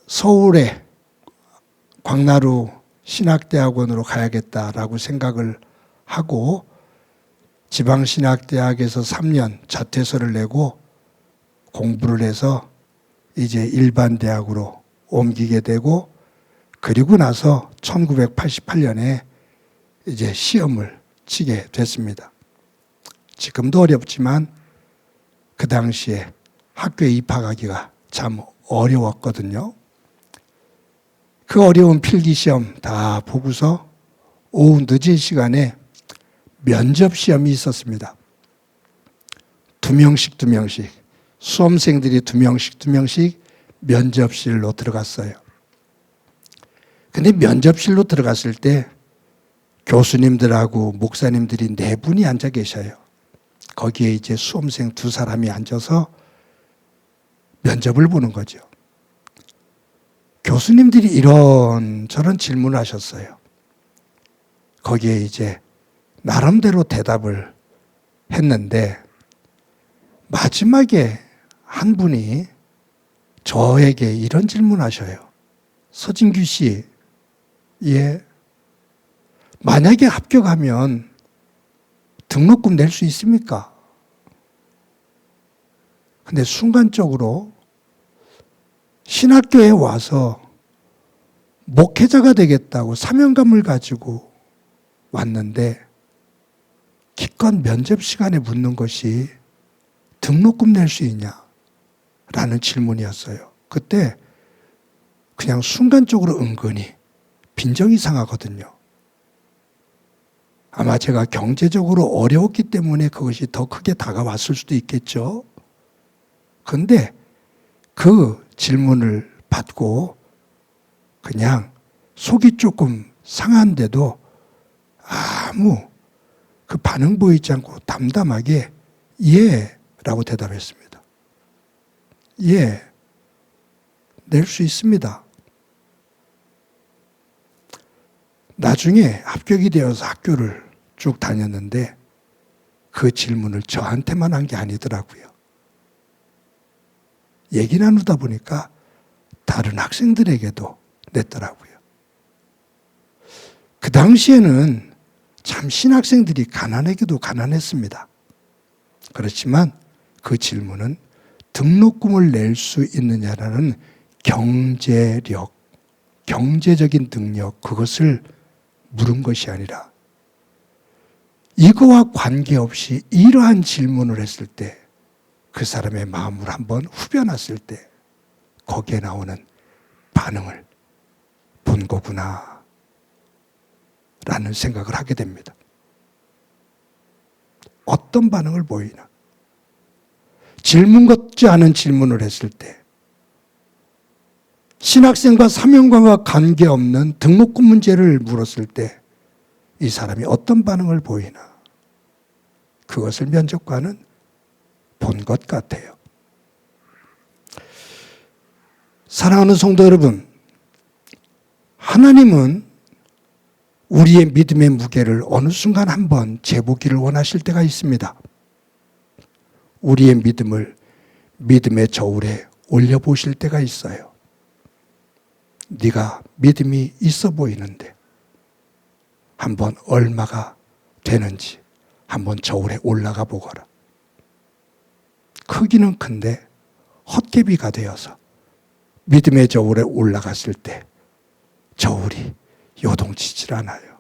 서울에 광나루 신학대학원으로 가야겠다라고 생각을 하고 지방신학대학에서 3년 자퇴서를 내고 공부를 해서 이제 일반 대학으로 옮기게 되고, 그리고 나서 1988년에 이제 시험을 치게 됐습니다. 지금도 어렵지만 그 당시에 학교에 입학하기가 참 어려웠거든요. 그 어려운 필기시험 다 보고서 오후 늦은 시간에 면접시험이 있었습니다. 2명씩 수험생들이 2명씩 면접실로 들어갔어요. 근데 면접실로 들어갔을 때 교수님들하고 목사님들이 4분이 앉아 계셔요. 거기에 이제 수험생 2사람이 앉아서 면접을 보는 거죠. 교수님들이 이런저런 질문을 하셨어요. 거기에 이제 나름대로 대답을 했는데 마지막에 한 분이 저에게 이런 질문을 하셔요. 서진규 씨, 만약에 합격하면 등록금 낼 수 있습니까? 근데 순간적으로 신학교에 와서 목회자가 되겠다고 사명감을 가지고 왔는데 기껏 면접 시간에 묻는 것이 등록금 낼 수 있냐? 라는 질문이었어요. 그때 그냥 순간적으로 은근히 빈정이 상하거든요. 아마 제가 경제적으로 어려웠기 때문에 그것이 더 크게 다가왔을 수도 있겠죠. 그런데 그 질문을 받고 그냥 속이 조금 상한데도 아무 그 반응 보이지 않고 담담하게 예 라고 대답했습니다. 예, 낼 수 있습니다. 나중에 합격이 되어서 학교를 쭉 다녔는데 그 질문을 저한테만 한 게 아니더라고요. 얘기 나누다 보니까 다른 학생들에게도 냈더라고요. 그 당시에는 참 신학생들이 가난하기도 가난했습니다. 그렇지만 그 질문은 등록금을 낼 수 있느냐라는 경제력, 경제적인 능력, 그것을 물은 것이 아니라 이거와 관계없이 이러한 질문을 했을 때 그 사람의 마음을 한번 후벼놨을 때 거기에 나오는 반응을 본 거구나 라는 생각을 하게 됩니다. 어떤 반응을 보이나? 질문 같지 않은 질문을 했을 때 신학생과 사명감과 관계없는 등록금 문제를 물었을 때 이 사람이 어떤 반응을 보이나? 그것을 면접관은 본 것 같아요. 사랑하는 성도 여러분, 하나님은 우리의 믿음의 무게를 어느 순간 한번 재보기를 원하실 때가 있습니다. 우리의 믿음을 믿음의 저울에 올려보실 때가 있어요. 네가 믿음이 있어 보이는데 한번 얼마가 되는지 한번 저울에 올라가 보거라. 크기는 큰데 헛개비가 되어서 믿음의 저울에 올라갔을 때 저울이 요동치질 않아요.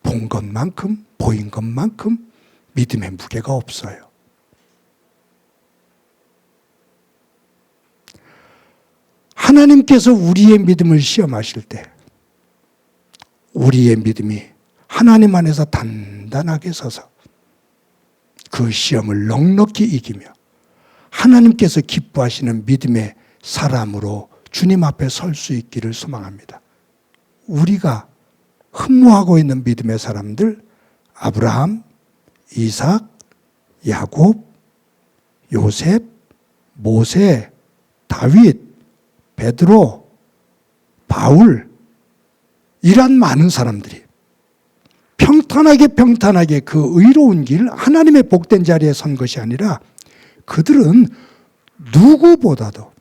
본 것만큼, 보인 것만큼 믿음의 무게가 없어요. 하나님께서 우리의 믿음을 시험하실 때 우리의 믿음이 하나님 안에서 단단하게 서서 그 시험을 넉넉히 이기며 하나님께서 기뻐하시는 믿음의 사람으로 주님 앞에 설 수 있기를 소망합니다. 우리가 흠모하고 있는 믿음의 사람들, 아브라함, 이삭, 야곱, 요셉, 모세, 다윗, 베드로, 바울, 이런 많은 사람들이 평탄하게 그 의로운 길, 하나님의 복된 자리에 선 것이 아니라 그들은 누구보다도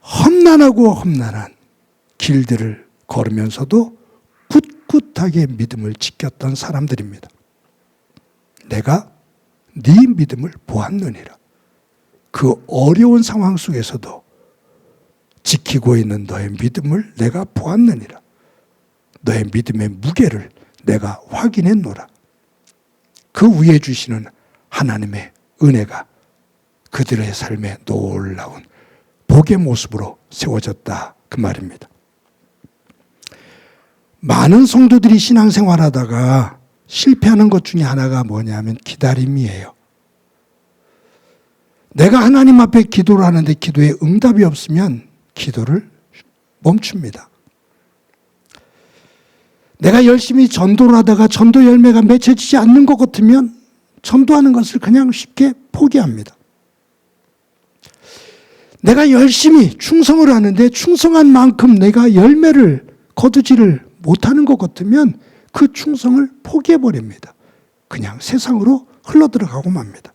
험난한 길들을 걸으면서도 꿋꿋하게 믿음을 지켰던 사람들입니다. 내가 네 믿음을 보았느니라. 그 어려운 상황 속에서도 지키고 있는 너의 믿음을 내가 보았느니라. 너의 믿음의 무게를 내가 확인했노라. 그 위에 주시는 하나님의 은혜가 그들의 삶에 놀라운 복의 모습으로 세워졌다, 그 말입니다. 많은 성도들이 신앙생활하다가 실패하는 것 중에 하나가 뭐냐면 기다림이에요. 내가 하나님 앞에 기도를 하는데 기도에 응답이 없으면 기도를 멈춥니다. 내가 열심히 전도를 하다가 전도 열매가 맺혀지지 않는 것 같으면 전도하는 것을 그냥 쉽게 포기합니다. 내가 열심히 충성을 하는데 충성한 만큼 내가 열매를 거두지를 못하는 것 같으면 그 충성을 포기해버립니다. 그냥 세상으로 흘러들어가고 맙니다.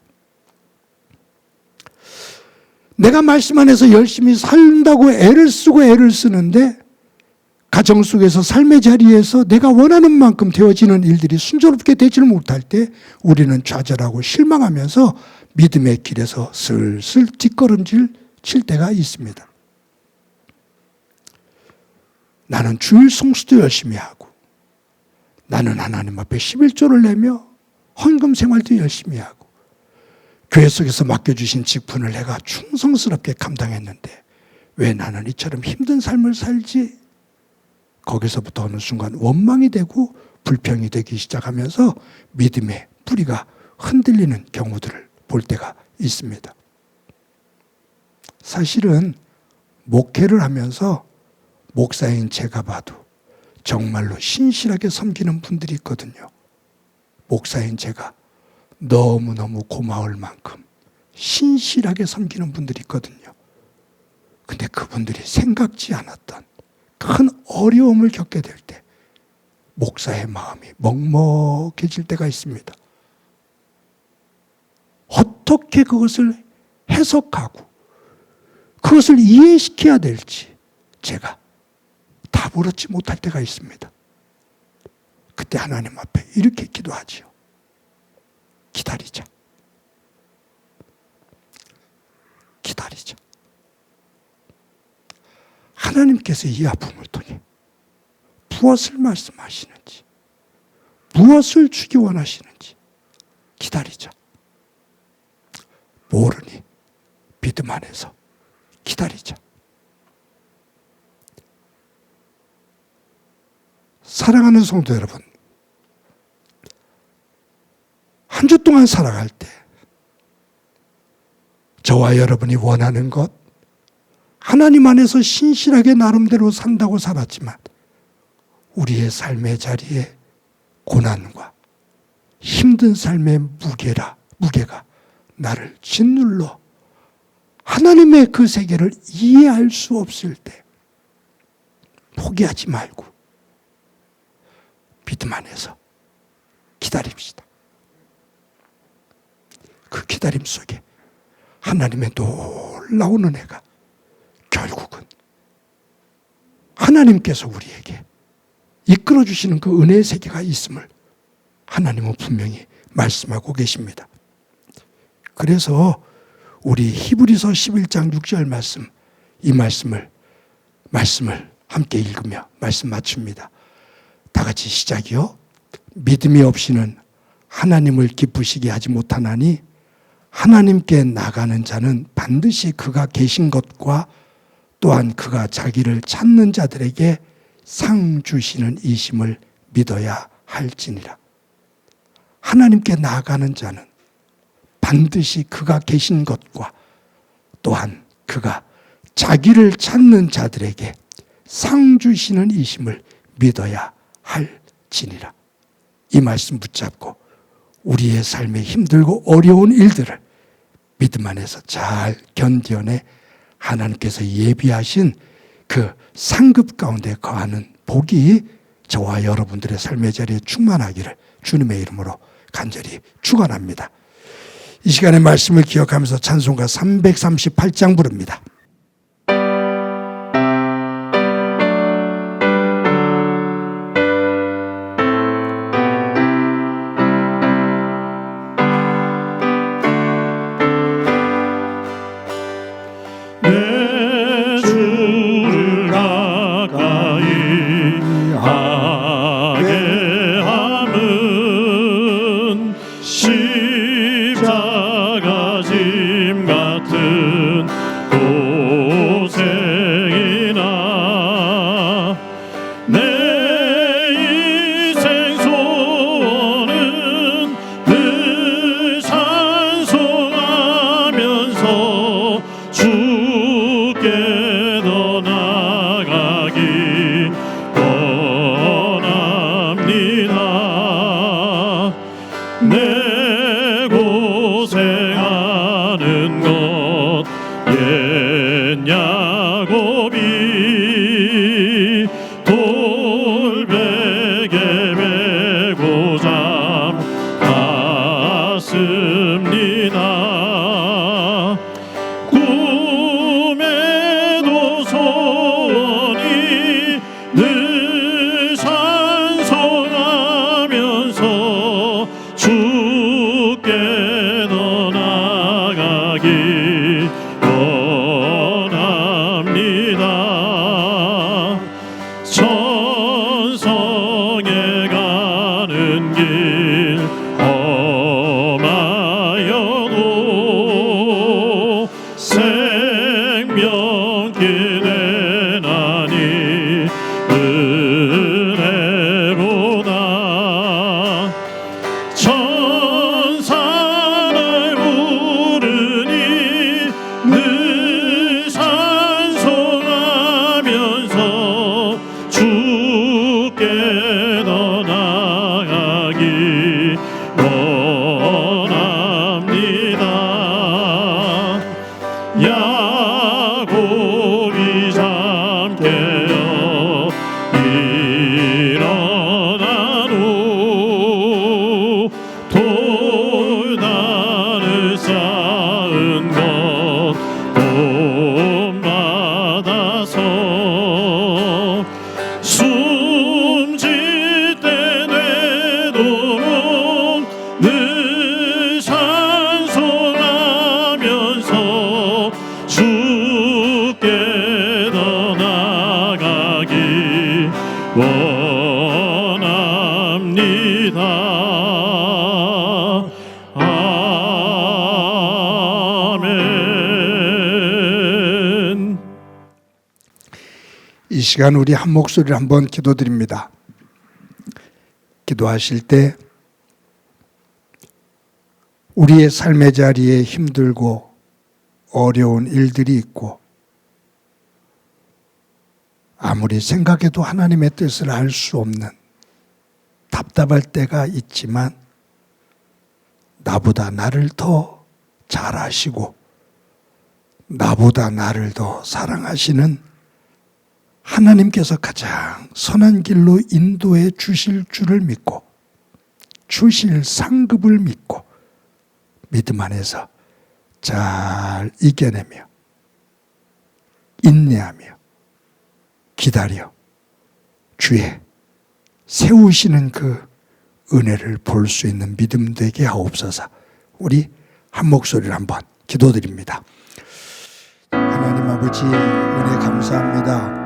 내가 말씀 안에서 열심히 산다고 애를 쓰는데 가정 속에서 삶의 자리에서 내가 원하는 만큼 되어지는 일들이 순조롭게 되지를 못할 때 우리는 좌절하고 실망하면서 믿음의 길에서 슬슬 뒷걸음질 칠 때가 있습니다. 나는 주일 성수도 열심히 하고 나는 하나님 앞에 11조를 내며 헌금 생활도 열심히 하고 교회 속에서 맡겨주신 직분을 내가 충성스럽게 감당했는데 왜 나는 이처럼 힘든 삶을 살지? 거기서부터 어느 순간 원망이 되고 불평이 되기 시작하면서 믿음의 뿌리가 흔들리는 경우들을 볼 때가 있습니다. 사실은 목회를 하면서 목사인 제가 봐도 정말로 신실하게 섬기는 분들이 있거든요. 목사인 제가 너무너무 고마울 만큼 신실하게 섬기는 분들이 있거든요. 근데 그분들이 생각지 않았던 큰 어려움을 겪게 될 때 목사의 마음이 먹먹해질 때가 있습니다. 어떻게 그것을 해석하고 그것을 이해시켜야 될지 제가 답을 얻지 못할 때가 있습니다. 그때 하나님 앞에 이렇게 기도하지요. 기다리자. 기다리자. 하나님께서 이 아픔을 통해 무엇을 말씀하시는지, 무엇을 주기 원하시는지 기다리자. 모르니 믿음 안에서 기다리자. 사랑하는 성도 여러분, 한 주 동안 살아갈 때 저와 여러분이 원하는 것, 하나님 안에서 신실하게 나름대로 산다고 살았지만 우리의 삶의 자리에 고난과 힘든 삶의 무게가 나를 짓눌러 하나님의 그 세계를 이해할 수 없을 때 포기하지 말고 믿음 안에서 기다립시다. 그 기다림 속에 하나님의 놀라운 은혜가 결국은 하나님께서 우리에게 이끌어주시는 그 은혜의 세계가 있음을 하나님은 분명히 말씀하고 계십니다. 그래서 우리 히브리서 11장 6절 말씀, 이 말씀을 함께 읽으며 말씀 맞춥니다. 다 같이 시작이요. 믿음이 없이는 하나님을 기쁘시게 하지 못하나니 하나님께 나가는 자는 반드시 그가 계신 것과 또한 그가 자기를 찾는 자들에게 상 주시는 이심을 믿어야 할지니라. 하나님께 나아가는 자는 반드시 그가 계신 것과 또한 그가 자기를 찾는 자들에게 상 주시는 이심을 믿어야 할지니라. 이 말씀 붙잡고 우리의 삶에 힘들고 어려운 일들을 믿음 안에서 잘 견뎌내 하나님께서 예비하신 그 상급 가운데 거하는 복이 저와 여러분들의 삶의 자리에 충만하기를 주님의 이름으로 간절히 축원합니다. 이 시간의 말씀을 기억하면서 찬송가 338장 부릅니다.
내 주를 가까이 하게 함은 십자가 짐 같은 고생이나 내 인생 소원은 늘 찬송하면서 주께 더 나아가기 원합니다. 내 고생하는 것 옛 야곱이 돌베개 메고 잠 갔습니다. 꿈에도 소원이 늘 찬송하면서 주께 더 나아가기 원합니다. 천성에 가는 길 험하여도 아멘.
이 시간 우리 한 목소리를 한번 기도드립니다. 기도하실 때 우리의 삶의 자리에 힘들고 어려운 일들이 있고 아무리 생각해도 하나님의 뜻을 알 수 없는 답답할 때가 있지만 나보다 나를 더 잘 아시고 나보다 나를 더 사랑하시는 하나님께서 가장 선한 길로 인도해 주실 줄을 믿고 주실 상급을 믿고 믿음 안에서 잘 이겨내며 인내하며 기다려 주의 세우시는 그 은혜를 볼 수 있는 믿음 되게 하옵소서. 우리 한 목소리를 한번 기도드립니다. 하나님 아버지 은혜 감사합니다.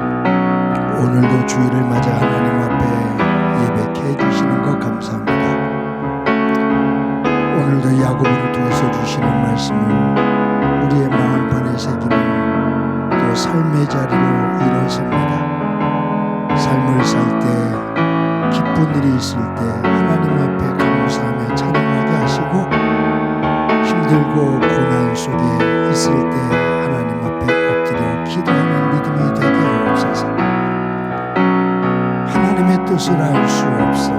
오늘도 주일을 맞아 하나님 앞에 예배케 해주시는 것 감사합니다. 오늘도 야고보를 통해서 주시는 말씀을 우리의 마음판에 새기는 또 삶의 자리로 일어섭니다. 삶을 살 때 기쁜 일이 있을 때 하나님 앞에 감사하며 찬양하게 하시고 힘들고 고난 속에 있을 때 하나님 앞에 엎드려 기도하는 믿음이 되게 하옵소서. 하나님의 뜻을 알 수 없어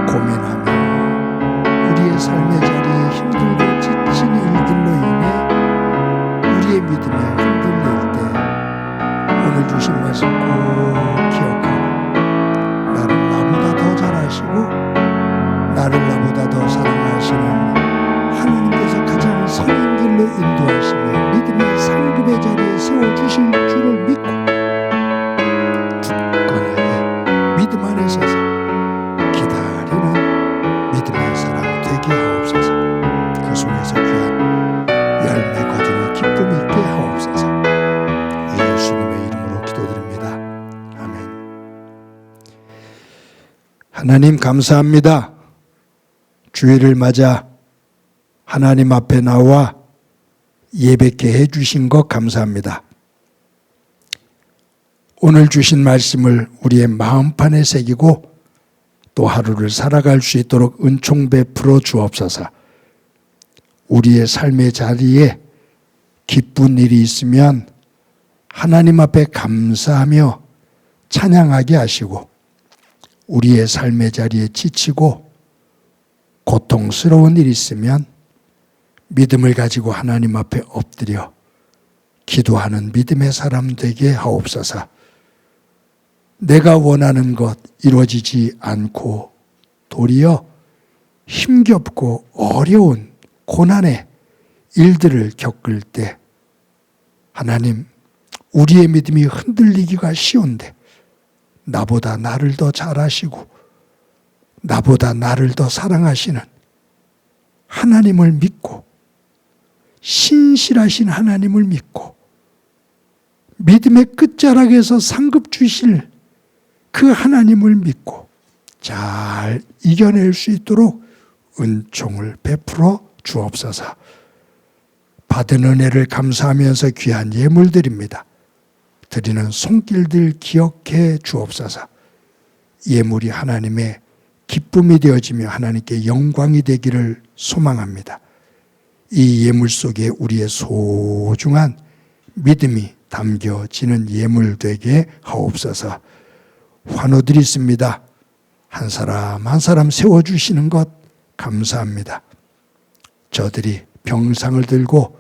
고민하며 우리의 삶의 자리에 힘들고 지친 일들로 인해 우리의 믿음이 흔들릴 때 오늘 주신 말씀 꼭 기억하고 나를 나보다 더 잘하시고 나를 나보다 더 사랑하시는 하나님께서 가장 선한 길로 인도하시며 믿음의 상급의 자리에 세워주실 줄을 믿고 굳건하게 믿음 안에 서서 기다리는 믿음의 사람 되게 하옵소서. 그 속에서 귀한 열매 거두는 기쁨 있게 하옵소서. 예수님의 이름으로 기도드립니다. 아멘. 하나님 감사합니다. 주일을 맞아 하나님 앞에 나와 예배케 해주신 것 감사합니다. 오늘 주신 말씀을 우리의 마음판에 새기고 또 하루를 살아갈 수 있도록 은총 베풀어 주옵소서. 우리의 삶의 자리에 기쁜 일이 있으면 하나님 앞에 감사하며 찬양하게 하시고 우리의 삶의 자리에 지치고 고통스러운 일이 있으면 믿음을 가지고 하나님 앞에 엎드려 기도하는 믿음의 사람 되게 하옵소서. 내가 원하는 것 이루어지지 않고 도리어 힘겹고 어려운 고난의 일들을 겪을 때 하나님 우리의 믿음이 흔들리기가 쉬운데 나보다 나를 더 잘하시고 나보다 나를 더 사랑하시는 하나님을 믿고 신실하신 하나님을 믿고 믿음의 끝자락에서 상급 주실 그 하나님을 믿고 잘 이겨낼 수 있도록 은총을 베풀어 주옵소서. 받은 은혜를 감사하면서 귀한 예물 드립니다. 드리는 손길들 기억해 주옵소서. 예물이 하나님의 기쁨이 되어지며 하나님께 영광이 되기를 소망합니다. 이 예물 속에 우리의 소중한 믿음이 담겨지는 예물 되게 하옵소서. 환호드리십니다. 한 사람 한 사람 세워주시는 것 감사합니다. 저들이 병상을 들고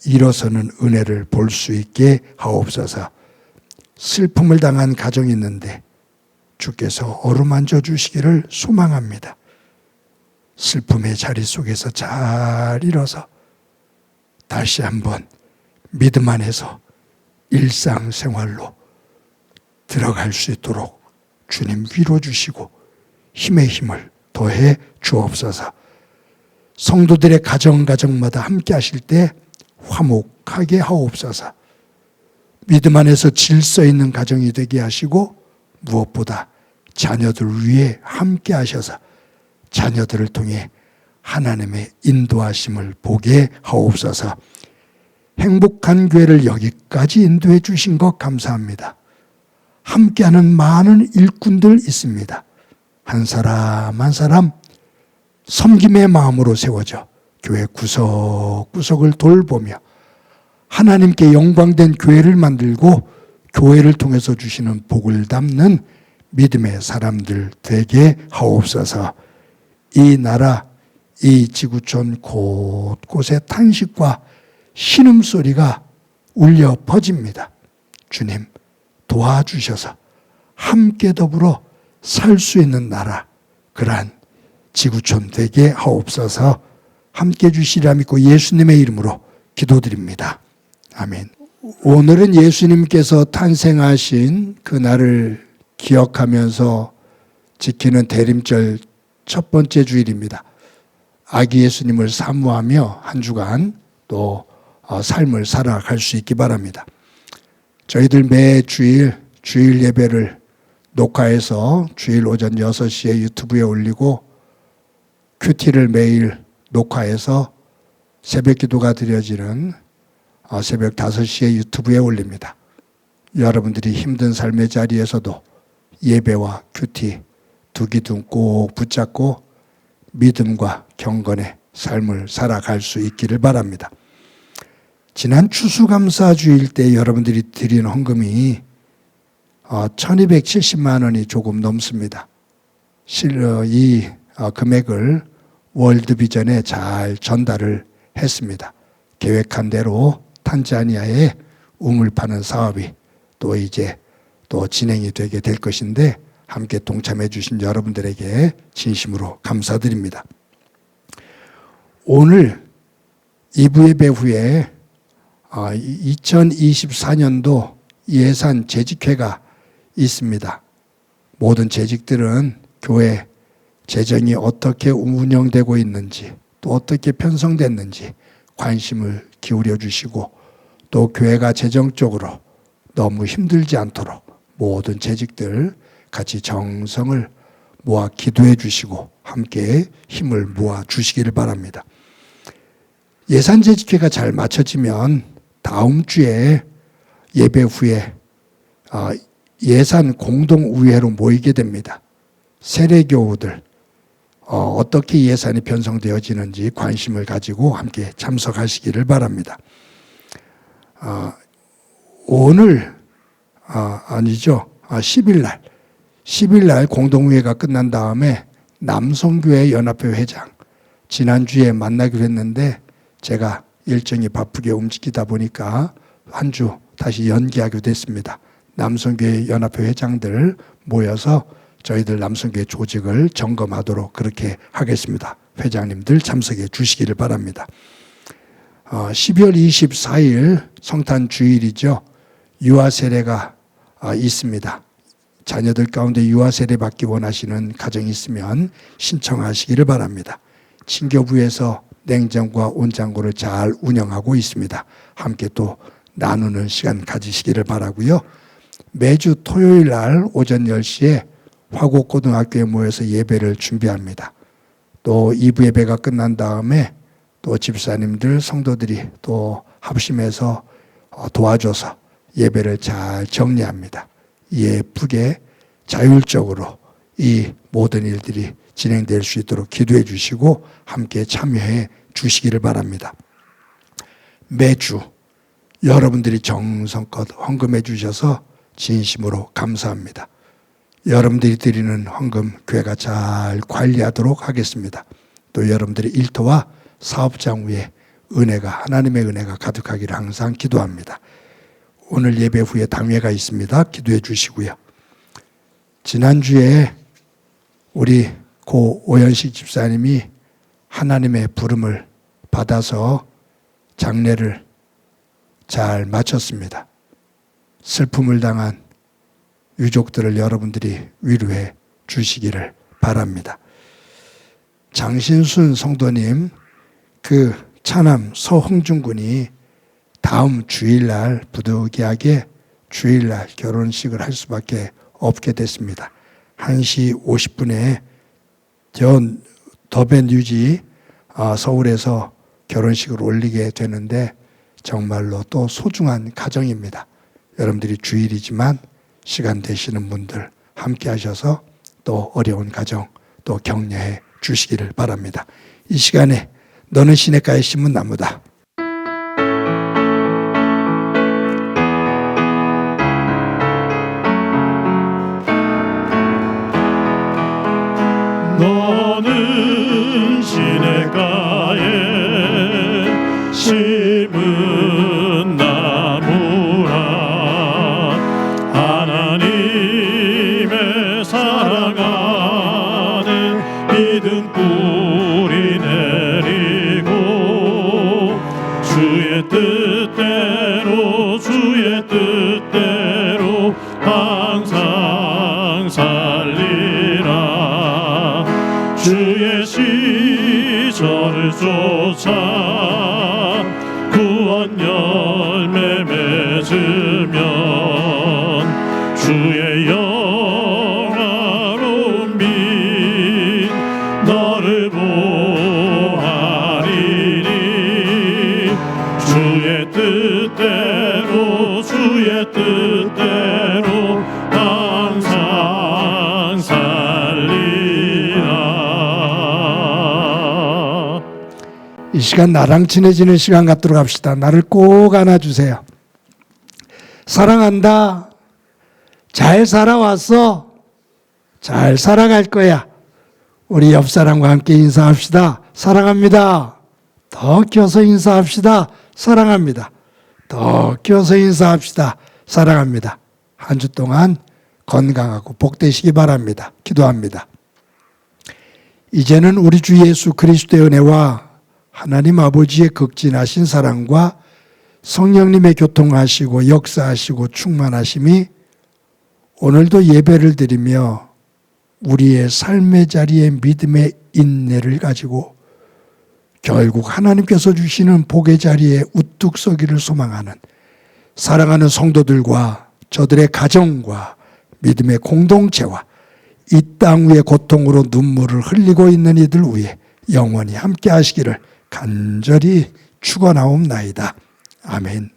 일어서는 은혜를 볼 수 있게 하옵소서. 슬픔을 당한 가정이 있는데 주께서 어루만져 주시기를 소망합니다. 슬픔의 자리 속에서 잘 일어서 다시 한번 믿음 안에서 일상생활로 들어갈 수 있도록 주님 위로 주시고 힘의 힘을 더해 주옵소서. 성도들의 가정마다 함께 하실 때 화목하게 하옵소서. 믿음 안에서 질서 있는 가정이 되게 하시고 무엇보다 자녀들 위해 함께 하셔서 자녀들을 통해 하나님의 인도하심을 보게 하옵소서. 행복한 교회를 여기까지 인도해 주신 것 감사합니다. 함께하는 많은 일꾼들 있습니다. 한 사람 한 사람 섬김의 마음으로 세워져 교회 구석구석을 돌보며 하나님께 영광된 교회를 만들고 교회를 통해서 주시는 복을 담는 믿음의 사람들 되게 하옵소서. 이 나라, 이 지구촌 곳곳에 탄식과 신음소리가 울려 퍼집니다. 주님 도와주셔서 함께 더불어 살 수 있는 나라, 그러한 지구촌 되게 하옵소서. 함께 주시리라 믿고 예수님의 이름으로 기도드립니다. 아멘. 오늘은 예수님께서 탄생하신 그날을 기억하면서 지키는 대림절 첫 번째 주일입니다. 아기 예수님을 사모하며 한 주간 또 삶을 살아갈 수 있기 바랍니다. 저희들 매 주일 예배를 녹화해서 주일 오전 6시에 유튜브에 올리고 큐티를 매일 녹화해서 새벽 기도가 드려지는 새벽 5시에 유튜브에 올립니다. 여러분들이 힘든 삶의 자리에서도 예배와 큐티 두 기둥 꼭 붙잡고 믿음과 경건의 삶을 살아갈 수 있기를 바랍니다. 지난 추수감사주일 때 여러분들이 드린 헌금이 1270만 원이 조금 넘습니다. 이 금액을 월드비전에 잘 전달을 했습니다. 계획한 대로 탄자니아에 우물 파는 사업이 또 진행이 되게 될 것인데 함께 동참해 주신 여러분들에게 진심으로 감사드립니다. 오늘 2부 예배 후에 2024년도 예산 재직회가 있습니다. 모든 재직들은 교회 재정이 어떻게 운영되고 있는지 또 어떻게 편성됐는지 관심을 기울여 주시고 또 교회가 재정적으로 너무 힘들지 않도록 모든 재직들 같이 정성을 모아 기도해 주시고 함께 힘을 모아 주시기를 바랍니다. 예산 재직회가 잘 마쳐지면 다음 주에 예배 후에 예산 공동의회로 모이게 됩니다. 세례교우들 어떻게 예산이 편성되어지는지 관심을 가지고 함께 참석하시기를 바랍니다. 오늘 아니죠. 10일 날 공동의회가 끝난 다음에 남성교회 연합회 회장 지난주에 만나기로 했는데 제가 일정이 바쁘게 움직이다 보니까 한 주 다시 연기하게 됐습니다. 남성교회 연합회 회장들 모여서 저희들 남성교회 조직을 점검하도록 그렇게 하겠습니다. 회장님들 참석해 주시기를 바랍니다. 12월 24일 성탄 주일이죠. 유아 세례가 있습니다. 자녀들 가운데 유아 세례 받기 원하시는 가정이 있으면 신청하시기를 바랍니다. 친교부에서 냉장고와 온장고를 잘 운영하고 있습니다. 함께 또 나누는 시간 가지시기를 바라고요. 매주 토요일 날 오전 10시에 화곡고등학교에 모여서 예배를 준비합니다. 또 2부 예배가 끝난 다음에 또 집사님들, 성도들이 또 합심해서 도와줘서 예배를 잘 정리합니다. 예쁘게 자율적으로 이 모든 일들이 진행될 수 있도록 기도해 주시고 함께 참여해 주시기를 바랍니다. 매주 여러분들이 정성껏 헌금해 주셔서 진심으로 감사합니다. 여러분들이 드리는 헌금 교회가 잘 관리하도록 하겠습니다. 또 여러분들의 일터와 사업장 위에 하나님의 은혜가 가득하기를 항상 기도합니다. 오늘 예배 후에 당회가 있습니다. 기도해 주시고요. 지난주에 우리 고 오현식 집사님이 하나님의 부름을 받아서 장례를 잘 마쳤습니다. 슬픔을 당한 유족들을 여러분들이 위로해 주시기를 바랍니다. 장신순 성도님, 그 차남 서홍준 군이 다음 주일날 부득이하게 주일날 결혼식을 할 수밖에 없게 됐습니다. 1시 50분에 더벤 뉴지 서울에서 결혼식을 올리게 되는데 정말로 또 소중한 가정입니다. 여러분들이 주일이지만 시간 되시는 분들 함께 하셔서 또 어려운 가정 또 격려해 주시기를 바랍니다. 이 시간에 너는 시냇가에 심은 나무다.
너는 시냇가에 심은 나무라 하나님의 사랑하는 믿음 뿌리 내리고 주의 뜻대로 항상 살리라 주의 시절을 쫓아 구원 열매 맺으면 주의 영화로운 빛 너를 보하리니 주의 뜻대로 항상 살리라.
이 시간 나랑 친해지는 시간 갖도록 합시다. 나를 꼭 안아주세요. 사랑한다. 잘 살아왔어. 잘 살아갈 거야. 우리 옆 사람과 함께 인사합시다. 사랑합니다. 더 껴서 인사합시다. 사랑합니다. 더 껴서 인사합시다. 사랑합니다. 한 주 동안 건강하고 복되시기 바랍니다. 기도합니다. 이제는 우리 주 예수 그리스도의 은혜와 하나님 아버지의 극진하신 사랑과 성령님의 교통하시고 역사하시고 충만하심이 오늘도 예배를 드리며 우리의 삶의 자리에 믿음의 인내를 가지고 결국 하나님께서 주시는 복의 자리에 우뚝 서기를 소망하는 사랑하는 성도들과 저들의 가정과 믿음의 공동체와 이 땅 위의 고통으로 눈물을 흘리고 있는 이들 위에 영원히 함께 하시기를 간절히 축원하옵나이다. 아멘.